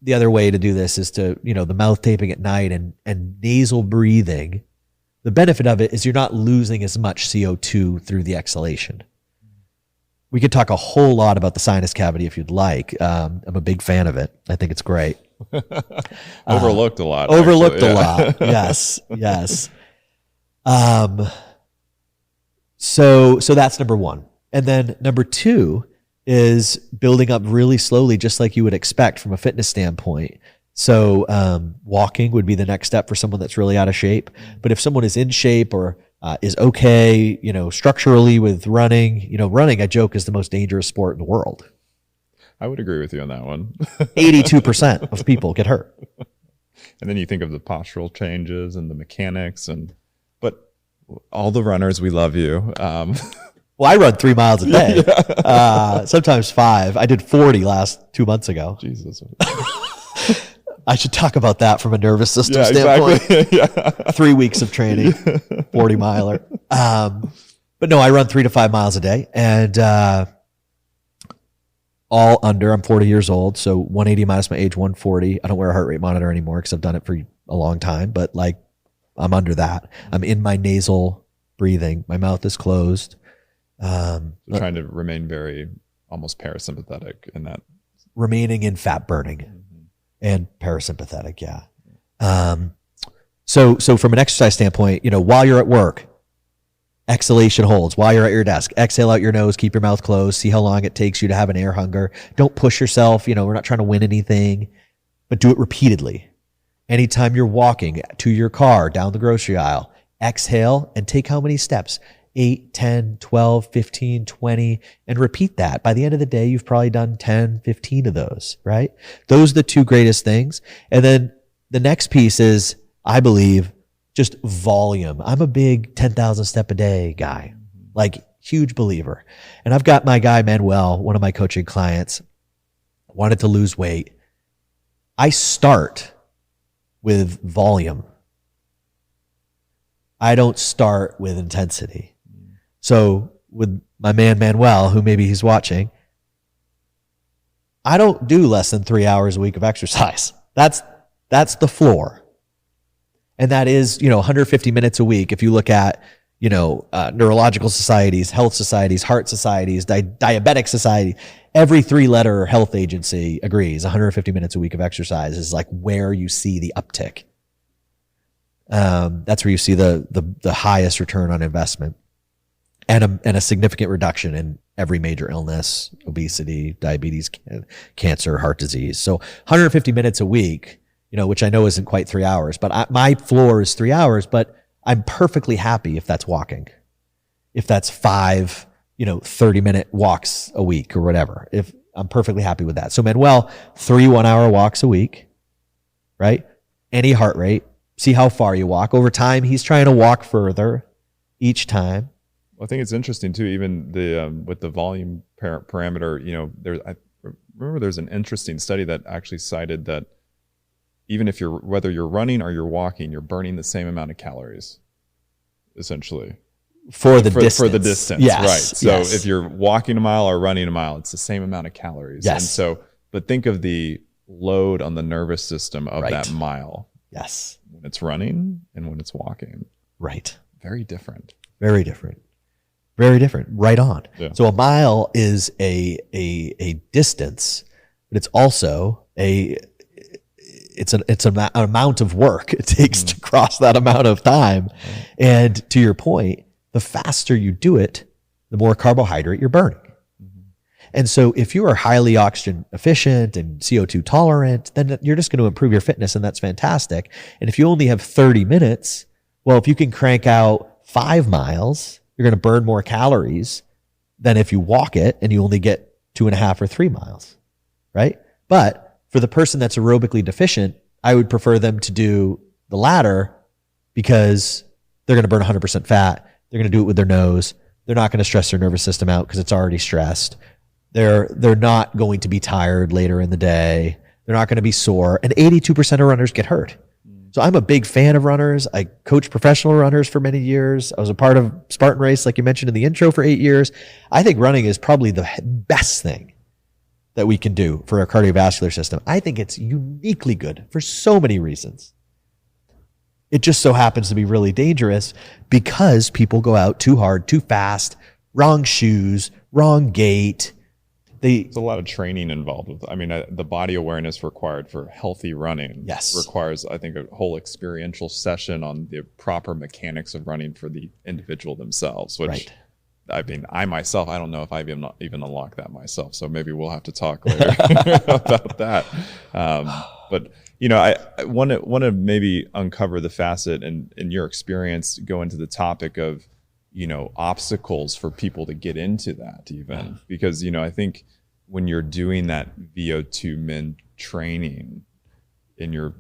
[SPEAKER 2] the other way to do this is to, the mouth taping at night and nasal breathing. The benefit of it is you're not losing as much CO2 through the exhalation. We could talk a whole lot about the sinus cavity if you'd like. I'm a big fan of it. I think it's great.
[SPEAKER 1] Overlooked a lot.
[SPEAKER 2] Overlooked a lot. Yes. Yes. So that's number 1. And then number 2 is building up really slowly, just like you would expect from a fitness standpoint. So walking would be the next step for someone that's really out of shape. But if someone is in shape or is okay, structurally with running, running, I joke, is the most dangerous sport in the world.
[SPEAKER 1] I would agree with you on that one.
[SPEAKER 2] 82% of people get hurt.
[SPEAKER 1] And then you think of the postural changes and the mechanics, but all the runners, we love you.
[SPEAKER 2] Well, I run 3 miles a day, sometimes 5. I did 40 last 2 months ago.
[SPEAKER 1] Jesus.
[SPEAKER 2] I should talk about that from a nervous system standpoint. Exactly. 3 weeks of training, 40 miler. But no, I run 3 to 5 miles a day, and all under. I'm 40 years old, so 180 minus my age, 140. I don't wear a heart rate monitor anymore because I've done it for a long time, but I'm under that. I'm in my nasal breathing. My mouth is closed.
[SPEAKER 1] Trying to remain very almost parasympathetic in that.
[SPEAKER 2] Remaining in fat burning and parasympathetic, yeah. So from an exercise standpoint, while you're at work, exhalation holds. While you're at your desk, exhale out your nose, keep your mouth closed, see how long it takes you to have an air hunger. Don't push yourself. We're not trying to win anything, but do it repeatedly. Anytime you're walking to your car, down the grocery aisle, exhale and take how many steps? 8, 10, 12, 15, 20, and repeat that. By the end of the day, you've probably done 10, 15 of those, right? Those are the 2 greatest things. And then the next piece is, I believe, just volume. I'm a big 10,000 step a day guy, huge believer. And I've got my guy, Manuel, one of my coaching clients, wanted to lose weight. I start with volume. I don't start with intensity. So with my man Manuel, who maybe he's watching, I don't do less than 3 hours a week of exercise. That's the floor. And that is, 150 minutes a week. If you look at, neurological societies, health societies, heart societies, diabetic society, every 3-letter health agency agrees 150 minutes a week of exercise is where you see the uptick. That's where you see the highest return on investment. and a significant reduction in every major illness, obesity, diabetes, cancer, heart disease. So 150 minutes a week, which I know isn't quite 3 hours, but my floor is 3 hours, but I'm perfectly happy if that's walking, if that's 5, 30-minute walks a week or whatever. If I'm perfectly happy with that. So Manuel, 3 1-hour walks a week, right? Any heart rate, see how far you walk. Over time, he's trying to walk further each time.
[SPEAKER 1] Well, I think it's interesting too, even with the volume parameter, I remember there's an interesting study that actually cited that even if whether you're running or you're walking, you're burning the same amount of calories, essentially.
[SPEAKER 2] For the distance.
[SPEAKER 1] Yes, right. So if you're walking a mile or running a mile, it's the same amount of calories.
[SPEAKER 2] Yes.
[SPEAKER 1] And so, but think of the load on the nervous system of that mile.
[SPEAKER 2] Yes.
[SPEAKER 1] When it's running and when it's walking.
[SPEAKER 2] Right.
[SPEAKER 1] Very different.
[SPEAKER 2] Very different. Very different. Right on.
[SPEAKER 1] Yeah.
[SPEAKER 2] So a mile is a distance, but it's also it's an amount of work it takes to cross that amount of time. And to your point, the faster you do it, the more carbohydrate you're burning. And so if you are highly oxygen efficient and CO2 tolerant, then you're just going to improve your fitness, and that's fantastic. And if you only have 30 minutes, well, if you can crank out 5 miles, you're going to burn more calories than if you walk it and you only get 2.5 or 3 miles, right? But for the person that's aerobically deficient, I would prefer them to do the latter because they're going to burn 100% fat. They're going to do it with their nose. They're not going to stress their nervous system out because it's already stressed. They're not going to be tired later in the day. They're not going to be sore. And 82% of runners get hurt. So I'm a big fan of runners. I coached professional runners for many years. I was a part of Spartan Race, like you mentioned in the intro, for 8 years. I think running is probably the best thing that we can do for our cardiovascular system. I think it's uniquely good for so many reasons. It just so happens to be really dangerous because people go out too hard, too fast, wrong shoes, wrong gait.
[SPEAKER 1] There's a lot of training involved with, the body awareness required for healthy running requires, I think, a whole experiential session on the proper mechanics of running for the individual themselves, which I myself, I don't know if I've even unlocked that myself. So maybe we'll have to talk later about that. But I want to maybe uncover the facet and in your experience, go into the topic of, obstacles for people to get into that even, because, I think when you're doing that VO2 min training and you're,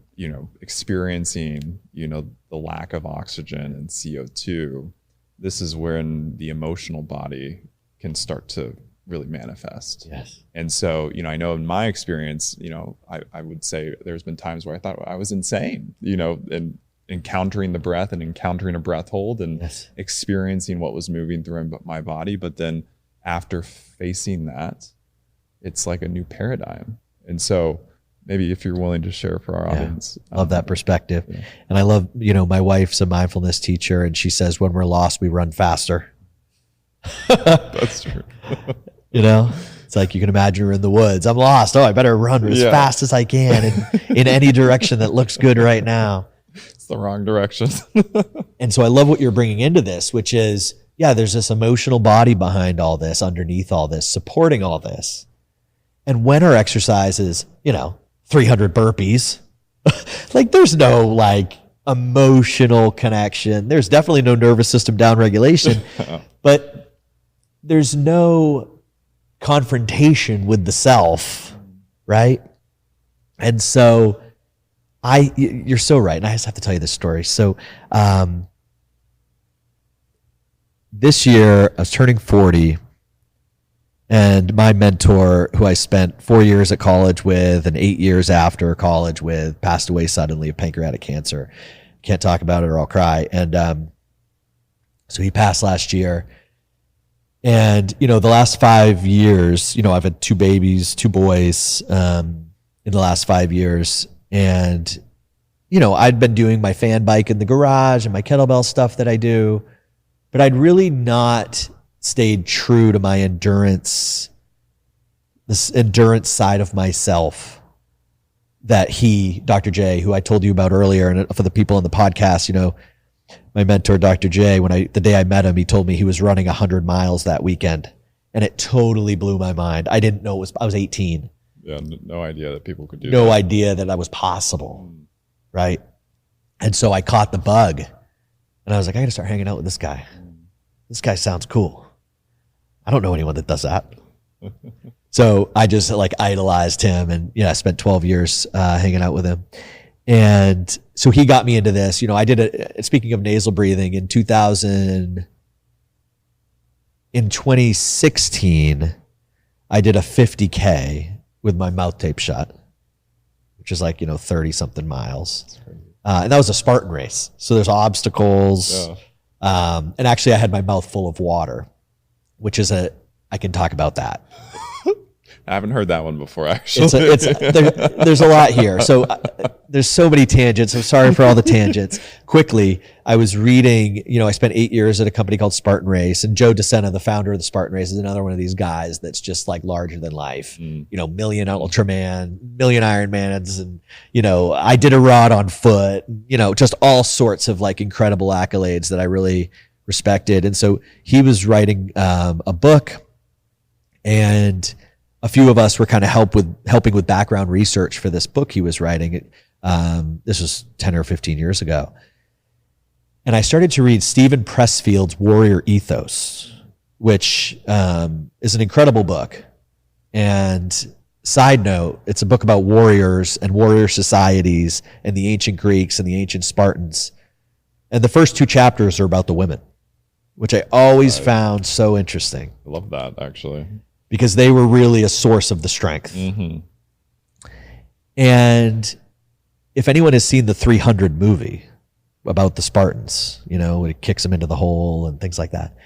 [SPEAKER 1] experiencing, the lack of oxygen and CO2, this is when the emotional body can start to really manifest.
[SPEAKER 2] Yes.
[SPEAKER 1] And so, I know in my experience, I would say there's been times where I thought I was insane, and encountering the breath and encountering a breath hold and experiencing what was moving through my body. But then after facing that, it's like a new paradigm. And so maybe if you're willing to share for our audience.
[SPEAKER 2] Love that perspective. Yeah. And I love, my wife's a mindfulness teacher, and she says, when we're lost, we run faster.
[SPEAKER 1] That's true.
[SPEAKER 2] It's like you can imagine we're in the woods. I'm lost. Oh, I better run as fast as I can in any direction that looks good right now.
[SPEAKER 1] It's the wrong direction.
[SPEAKER 2] And so I love what you're bringing into this, which is, there's this emotional body behind all this, underneath all this, supporting all this. And when our exercise is, 300 burpees, like there's no emotional connection. There's definitely no nervous system downregulation, but there's no confrontation with the self, right? And so you're so right. And I just have to tell you this story. So, this year I was turning 40, and my mentor, who I spent 4 years at college with and 8 years after college with, passed away suddenly of pancreatic cancer. Can't talk about it or I'll cry. And, so he passed last year. And, the last 5 years, I've had 2 babies, 2 boys, in the last 5 years. And, I'd been doing my fan bike in the garage and my kettlebell stuff that I do, but I'd really not stayed true to my endurance, this endurance side of myself that Dr. J, who I told you about earlier, and for the people on the podcast, my mentor, Dr. J, the day I met him, he told me he was running 100 miles that weekend. And it totally blew my mind. I didn't know I was 18.
[SPEAKER 1] Yeah, no idea that people could do
[SPEAKER 2] no
[SPEAKER 1] that.
[SPEAKER 2] idea that was possible, right? And so I caught the bug, and I was like, I got to start hanging out with this guy. This guy sounds cool. I don't know anyone that does that. So I just like idolized him, and I spent 12 years hanging out with him. And so he got me into this. I did speaking of nasal breathing, in 2016, I did a 50K with my mouth taped shut, which is like, 30 something miles. And that was a Spartan race. So there's obstacles. Yeah. And actually I had my mouth full of water, which is I can talk about that.
[SPEAKER 1] I haven't heard that one before, actually.
[SPEAKER 2] There's a lot here. So there's so many tangents. I'm sorry for all the tangents. Quickly, I was reading, I spent 8 years at a company called Spartan Race, and Joe DeSena, the founder of the Spartan Race, is another one of these guys that's just like larger than life. Million Ultraman, million Ironmans, and, I did a rod on foot, just all sorts of like incredible accolades that I really respected. And so he was writing a book, and a few of us were kind of helping with background research for this book he was writing. This was 10 or 15 years ago. And I started to read Stephen Pressfield's Warrior Ethos, which is an incredible book. And side note, it's a book about warriors and warrior societies and the ancient Greeks and the ancient Spartans. And the first 2 chapters are about the women, which I always found so interesting.
[SPEAKER 1] I love that, actually.
[SPEAKER 2] Because they were really a source of the strength. Mm-hmm. And if anyone has seen the 300 movie about the Spartans, when it kicks them into the hole and things like that,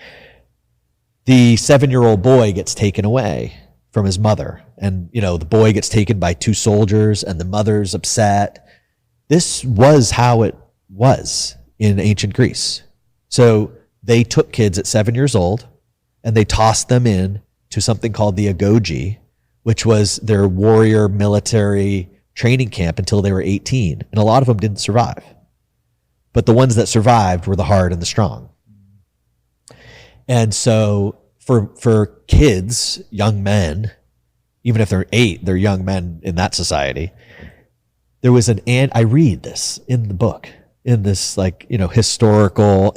[SPEAKER 2] the 7-year-old boy gets taken away from his mother. And, the boy gets taken by 2 soldiers, and the mother's upset. This was how it was in ancient Greece. So they took kids at 7 years old, and they tossed them in to something called the agoge, which was their warrior military training camp until they were 18. And a lot of them didn't survive. But the ones that survived were the hard and the strong. And so for kids, young men, even if they're 8, they're young men in that society. There was I read this in the book, in this historical,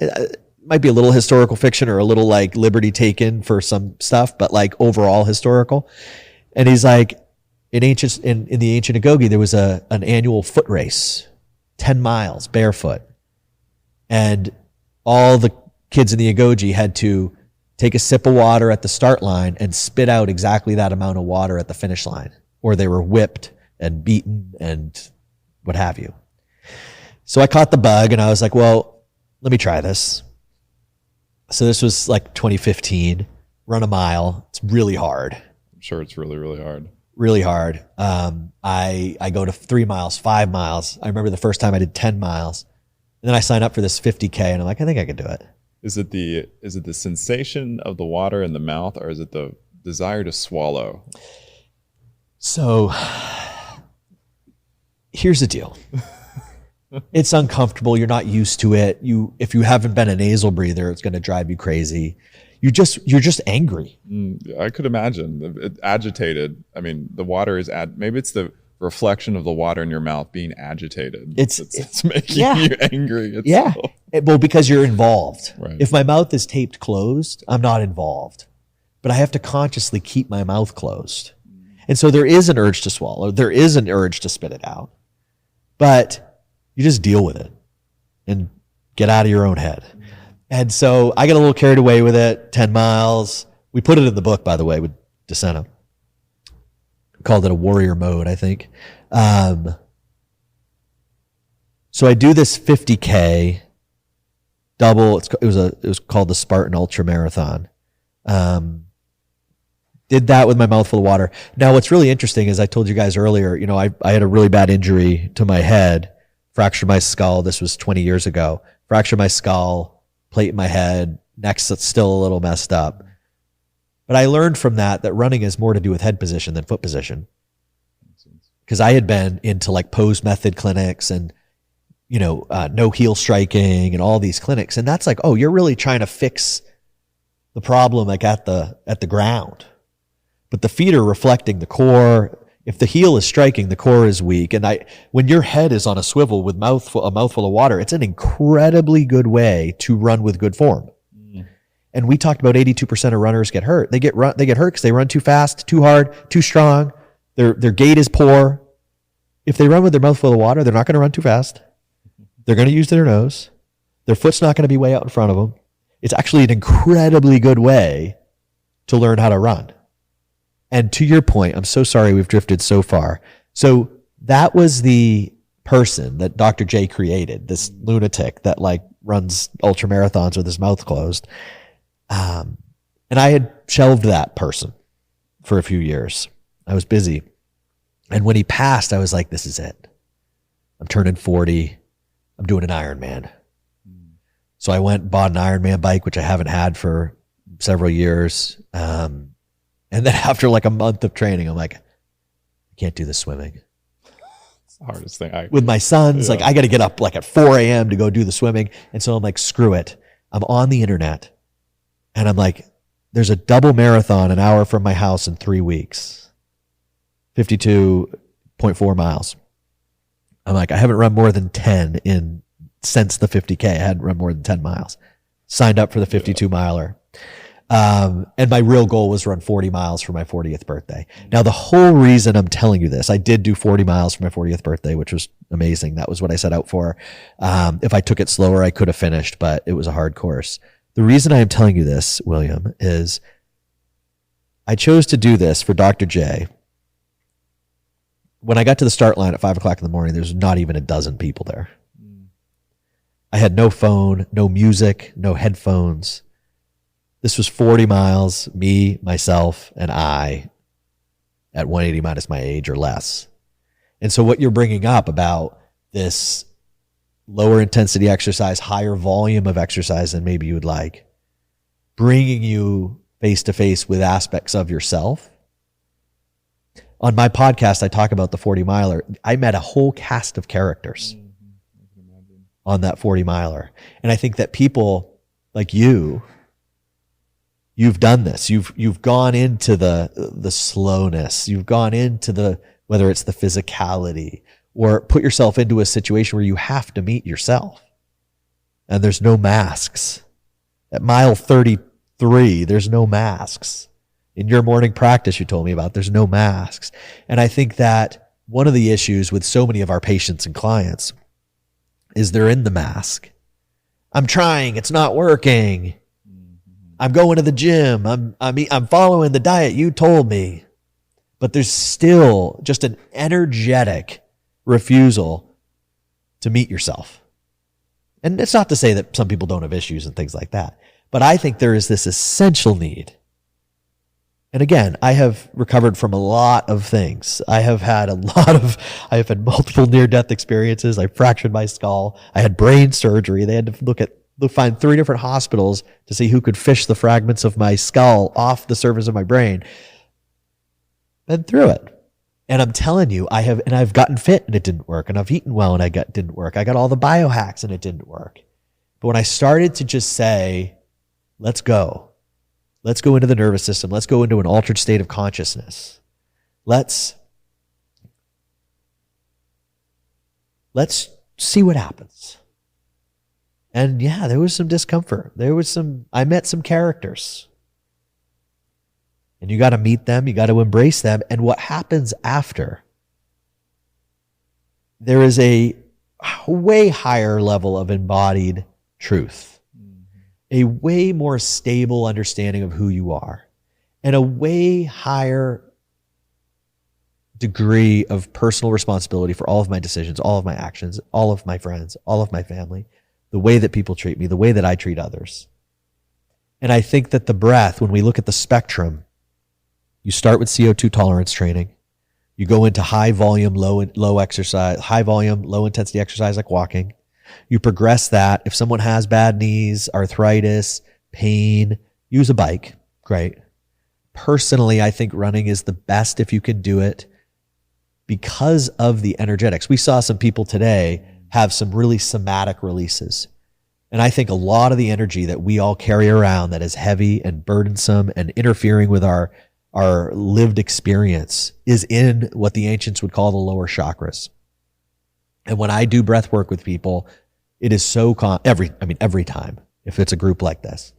[SPEAKER 2] might be a little historical fiction or a little like liberty taken for some stuff, but like overall historical. And he's like, in the ancient agoge, there was an annual foot race, 10 miles barefoot. And all the kids in the agoge had to take a sip of water at the start line and spit out exactly that amount of water at the finish line, or they were whipped and beaten and what have you. So I caught the bug, and I was like, well, let me try this. So this was like 2015, run a mile. It's really hard.
[SPEAKER 1] I'm sure it's really, really hard.
[SPEAKER 2] Really hard. I go to 3 miles, 5 miles. I remember the first time I did 10 miles. And then I signed up for this 50K, and I'm like, I think I can do it.
[SPEAKER 1] Is it the sensation of the water in the mouth, or is it the desire to swallow?
[SPEAKER 2] So here's the deal. It's uncomfortable. You're not used to it. If you haven't been a nasal breather, it's going to drive you crazy. You're just angry.
[SPEAKER 1] I could imagine. Agitated. I mean, the water is maybe it's the reflection of the water in your mouth being agitated. It's making you angry.
[SPEAKER 2] Yeah. Well, because you're involved.
[SPEAKER 1] Right.
[SPEAKER 2] If my mouth is taped closed, I'm not involved. But I have to consciously keep my mouth closed. And so there is an urge to swallow. There is an urge to spit it out. But you just deal with it and get out of your own head. And so I got a little carried away with it, 10 miles. We put it in the book, by the way, with DeSena. Called it a warrior mode, I think. So I do this 50K double. It was called the Spartan Ultra Marathon. Did that with my mouth full of water. Now, what's really interesting is I told you guys earlier, I had a really bad injury to my head, fractured my skull. This was 20 years ago. Fractured my skull, plate in my head, neck's still a little messed up. But I learned from that running has more to do with head position than foot position. Because I had been into like pose method clinics and no heel striking and all these clinics. And that's like, oh, you're really trying to fix the problem like at the ground. But the feet are reflecting the core. If the heel is striking, the core is weak. And when your head is on a swivel with a mouthful of water, it's an incredibly good way to run with good form. And we talked about 82% of runners get hurt. They get hurt because they run too fast, too hard, too strong. Their gait is poor. If they run with their mouth full of water, they're not going to run too fast. They're going to use their nose. Their foot's not going to be way out in front of them. It's actually an incredibly good way to learn how to run. And to your point, I'm so sorry we've drifted so far. So that was the person that Dr. J created, this lunatic that like runs ultra marathons with his mouth closed. And I had shelved that person for a few years. I was busy. And when he passed, I was like, this is it. I'm turning 40. I'm doing an Ironman. So I went and bought an Ironman bike, which I haven't had for several years. And then after like a month of training, I'm like, I can't do the swimming.
[SPEAKER 1] It's the hardest thing.
[SPEAKER 2] With my sons, like I got to get up like at 4 a.m. to go do the swimming. And so I'm like, screw it. I'm on the internet. And I'm like, there's a double marathon an hour from my house in 3 weeks, 52.4 miles. I'm like, I haven't run more than 10 since the 50K. I hadn't run more than 10 miles. Signed up for the 52 miler. And my real goal was run 40 miles for my 40th birthday. Now, the whole reason I'm telling you this, I did do 40 miles for my 40th birthday, which was amazing. That was what I set out for. If I took it slower, I could have finished, but it was a hard course. The reason I am telling you this, William, is I chose to do this for Dr. J. When I got to the start line at 5 o'clock in the morning, there's not even a dozen people there. I had no phone, no music, no headphones. This was 40 miles, me, myself, and I at 180 minus my age or less. And so what you're bringing up about this lower intensity exercise, higher volume of exercise than maybe you would like, bringing you face to face with aspects of yourself. On my podcast, I talk about the 40 miler. I met a whole cast of characters on that 40 miler. And I think that people like you've done this. You've gone into the slowness. You've gone into whether it's the physicality, or put yourself into a situation where you have to meet yourself. And there's no masks. At mile 33, there's no masks. In your morning practice you told me about, there's no masks. And I think that one of the issues with so many of our patients and clients is they're in the mask. I'm trying, it's not working. I'm going to the gym. I'm following the diet you told me. But there's still just an energetic refusal to meet yourself. And it's not to say that some people don't have issues and things like that, but I think there is this essential need. And again, I have recovered from a lot of things. I have had multiple near-death experiences. I fractured my skull. I had brain surgery. They had to find 3 different hospitals to see who could fish the fragments of my skull off the surface of my brain. Been through it. And I'm telling you, I've gotten fit and it didn't work. And I've eaten well and it didn't work. I got all the biohacks and it didn't work. But when I started to just say, let's go into the nervous system. Let's go into an altered state of consciousness. Let's see what happens. And yeah, there was some discomfort. I met some characters. And you got to meet them, you got to embrace them. And what happens after? There is a way higher level of embodied truth, a way more stable understanding of who you are, and a way higher degree of personal responsibility for all of my decisions, all of my actions, all of my friends, all of my family, the way that people treat me, the way that I treat others. And I think that the breath, when we look at the spectrum, you start with CO2 tolerance training. You go into high volume, low intensity exercise like walking. You progress that. If someone has bad knees, arthritis, pain, use a bike. Great. Personally, I think running is the best if you can do it because of the energetics. We saw some people today have some really somatic releases. And I think a lot of the energy that we all carry around that is heavy and burdensome and interfering with our lived experience is in what the ancients would call the lower chakras. And when I do breath work with people, it is so every time, if it's a group like this,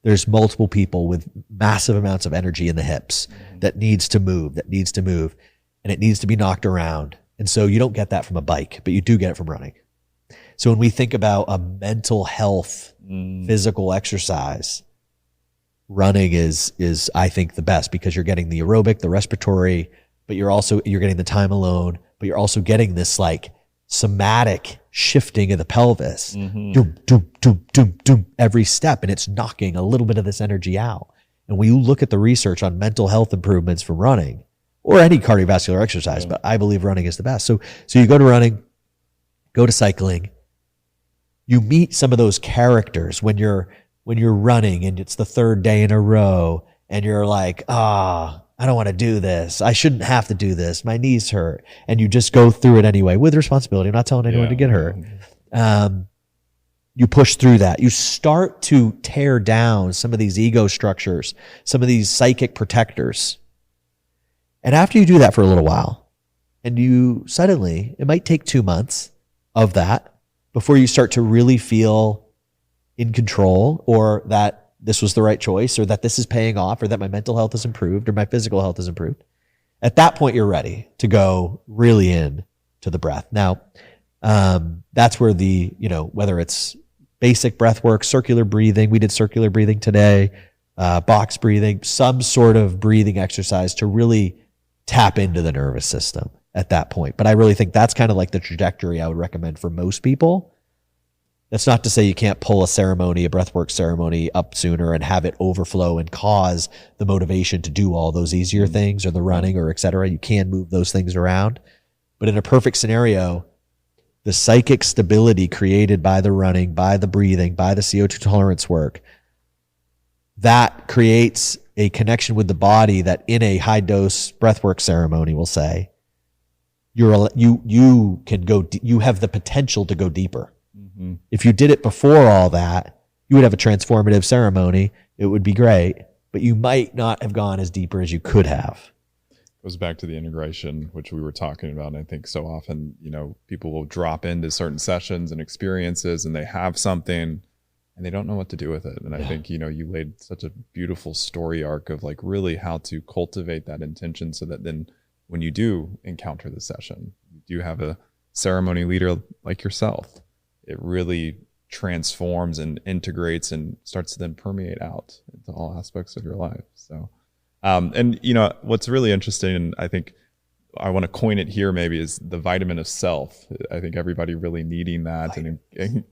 [SPEAKER 2] there's multiple people with massive amounts of energy in the hips that needs to move, and it needs to be knocked around. And so you don't get that from a bike, but you do get it from running. So when we think about a mental health, physical exercise, running is I think the best, because you're getting the aerobic, the respiratory, but you're getting the time alone, but you're also getting this like somatic shifting of the pelvis, doom, doom, doom, doom, doom, every step, and it's knocking a little bit of this energy out. And when you look at the research on mental health improvements from running or any cardiovascular exercise, but I believe running is the best. So you go to running, go to cycling, you meet some of those characters when you're running and it's the third day in a row and you're like, I don't want to do this. I shouldn't have to do this. My knees hurt. And you just go through it anyway with responsibility. I'm not telling anyone to get hurt. You push through that. You start to tear down some of these ego structures, some of these psychic protectors. And after you do that for a little while, and you suddenly, it might take 2 months of that before you start to really feel in control, or that this was the right choice, or that this is paying off, or that my mental health has improved, or my physical health has improved. At that point, you're ready to go really in to the breath. Now, that's where whether it's basic breath work, circular breathing, we did circular breathing today, box breathing, some sort of breathing exercise to really tap into the nervous system at that point. But I really think that's kind of like the trajectory I would recommend for most people. That's not to say you can't pull a breathwork ceremony up sooner and have it overflow and cause the motivation to do all those easier things, or the running, or et cetera. You can move those things around. But in a perfect scenario, the psychic stability created by the running, by the breathing, by the CO2 tolerance work, that creates a connection with the body that in a high dose breathwork ceremony, we'll say, you can go, you have the potential to go deeper. If you did it before all that, you would have a transformative ceremony. It would be great, but you might not have gone as deeper as you could have.
[SPEAKER 1] Goes back to the integration, which we were talking about. And I think so often, people will drop into certain sessions and experiences, and they have something and they don't know what to do with it. And I think, you laid such a beautiful story arc of like really how to cultivate that intention, so that then when you do encounter the session, you do have a ceremony leader like yourself. It really transforms and integrates and starts to then permeate out into all aspects of your life. So, and what's really interesting, and I think I want to coin it here maybe, is the vitamin of self. I think everybody really needing that and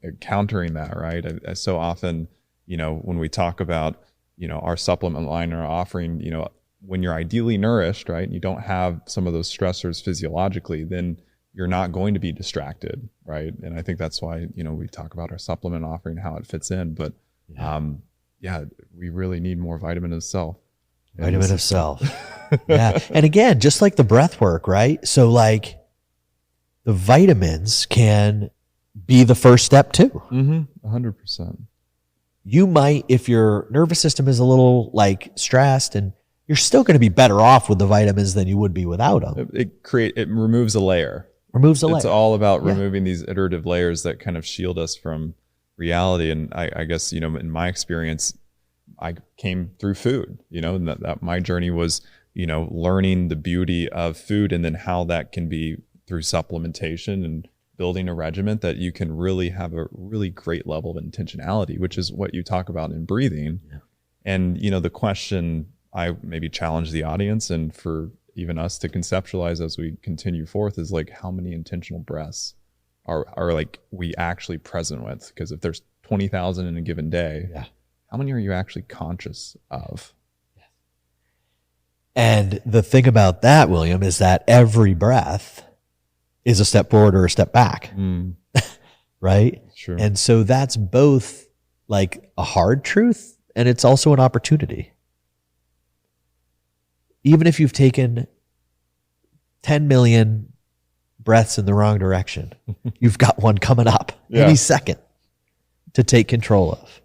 [SPEAKER 1] encountering that, right? So often, when we talk about, our supplement line or offering, when you're ideally nourished, right, and you don't have some of those stressors physiologically, then you're not going to be distracted, right? And I think that's why, we talk about our supplement offering, how it fits in. But we really need more vitamin of self.
[SPEAKER 2] Vitamin of self. Yeah. And again, just like the breath work, right? So like the vitamins can be the first step too.
[SPEAKER 1] 100%.
[SPEAKER 2] You might, if your nervous system is a little like stressed, and you're still going to be better off with the vitamins than you would be without them.
[SPEAKER 1] It removes a layer. It's all about removing these iterative layers that kind of shield us from reality. And I guess, in my experience, I came through food, and that my journey was, learning the beauty of food, and then how that can be through supplementation and building a regimen that you can really have a really great level of intentionality, which is what you talk about in breathing. Yeah. And, the question I maybe challenge the audience, and for even us to conceptualize as we continue forth, is like, how many intentional breaths are like we actually present with? Because if there's 20,000 in a given day, how many are you actually conscious of?
[SPEAKER 2] And the thing about that, William, is that every breath is a step forward or a step back, right?
[SPEAKER 1] Sure.
[SPEAKER 2] And so that's both like a hard truth, and it's also an opportunity. Even if you've taken 10 million breaths in the wrong direction, you've got one coming up any second to take control of.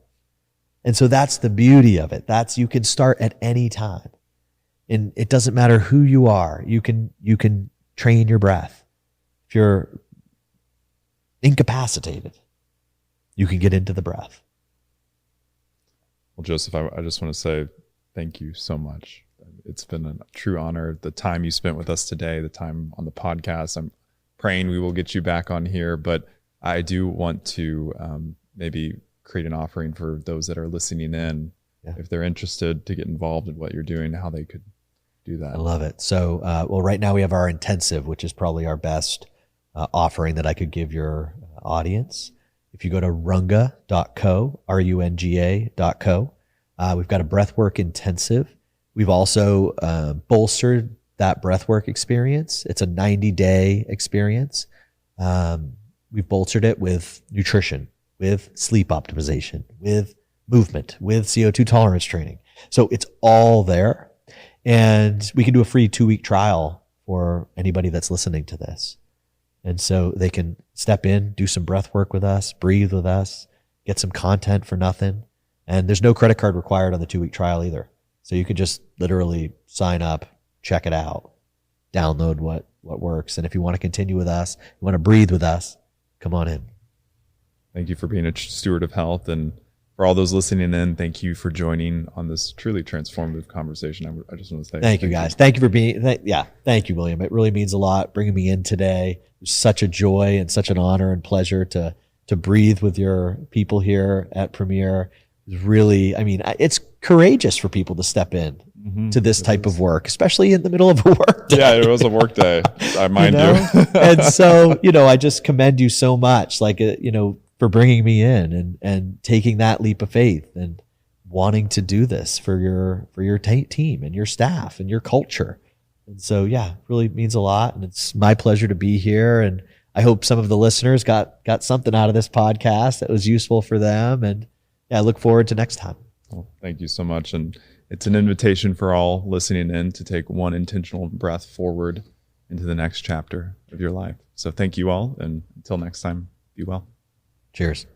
[SPEAKER 2] And so that's the beauty of it. You can start at any time. And it doesn't matter who you are. You can train your breath. If you're incapacitated, you can get into the breath.
[SPEAKER 1] Well, Joseph, I just want to say thank you so much. It's been a true honor. The time you spent with us today, the time on the podcast. I'm praying we will get you back on here, but I do want to maybe create an offering for those that are listening in, if they're interested to get involved in what you're doing, how they could do that.
[SPEAKER 2] I love it. So, well, right now we have our intensive, which is probably our best offering that I could give your audience. If you go to runga.co, runga.co, we've got a breathwork intensive. We've also bolstered that breathwork experience. It's a 90-day experience. We've bolstered it with nutrition, with sleep optimization, with movement, with CO2 tolerance training. So it's all there. And we can do a free 2-week trial for anybody that's listening to this. And so they can step in, do some breath work with us, breathe with us, get some content for nothing. And there's no credit card required on the 2-week trial either. So you could just literally sign up, check it out, download what works. And if you want to continue with us, you want to breathe with us, come on in.
[SPEAKER 1] Thank you for being a steward of health. And for all those listening in, thank you for joining on this truly transformative conversation. I just want to say
[SPEAKER 2] thank you, guys. Thank you for being, thank you, William. It really means a lot bringing me in today. It was such a joy and such an honor and pleasure to breathe with your people here at Premier. It was really, it's courageous for people to step in to this type of work, especially in the middle of a work day.
[SPEAKER 1] Yeah, it was a work day. I mind you.
[SPEAKER 2] And so, I just commend you so much, for bringing me in and taking that leap of faith and wanting to do this for your team and your staff and your culture. And so, really means a lot. And it's my pleasure to be here. And I hope some of the listeners got something out of this podcast that was useful for them. And I look forward to next time.
[SPEAKER 1] Well, thank you so much. And it's an invitation for all listening in to take one intentional breath forward into the next chapter of your life. So thank you all. And until next time, be well.
[SPEAKER 2] Cheers.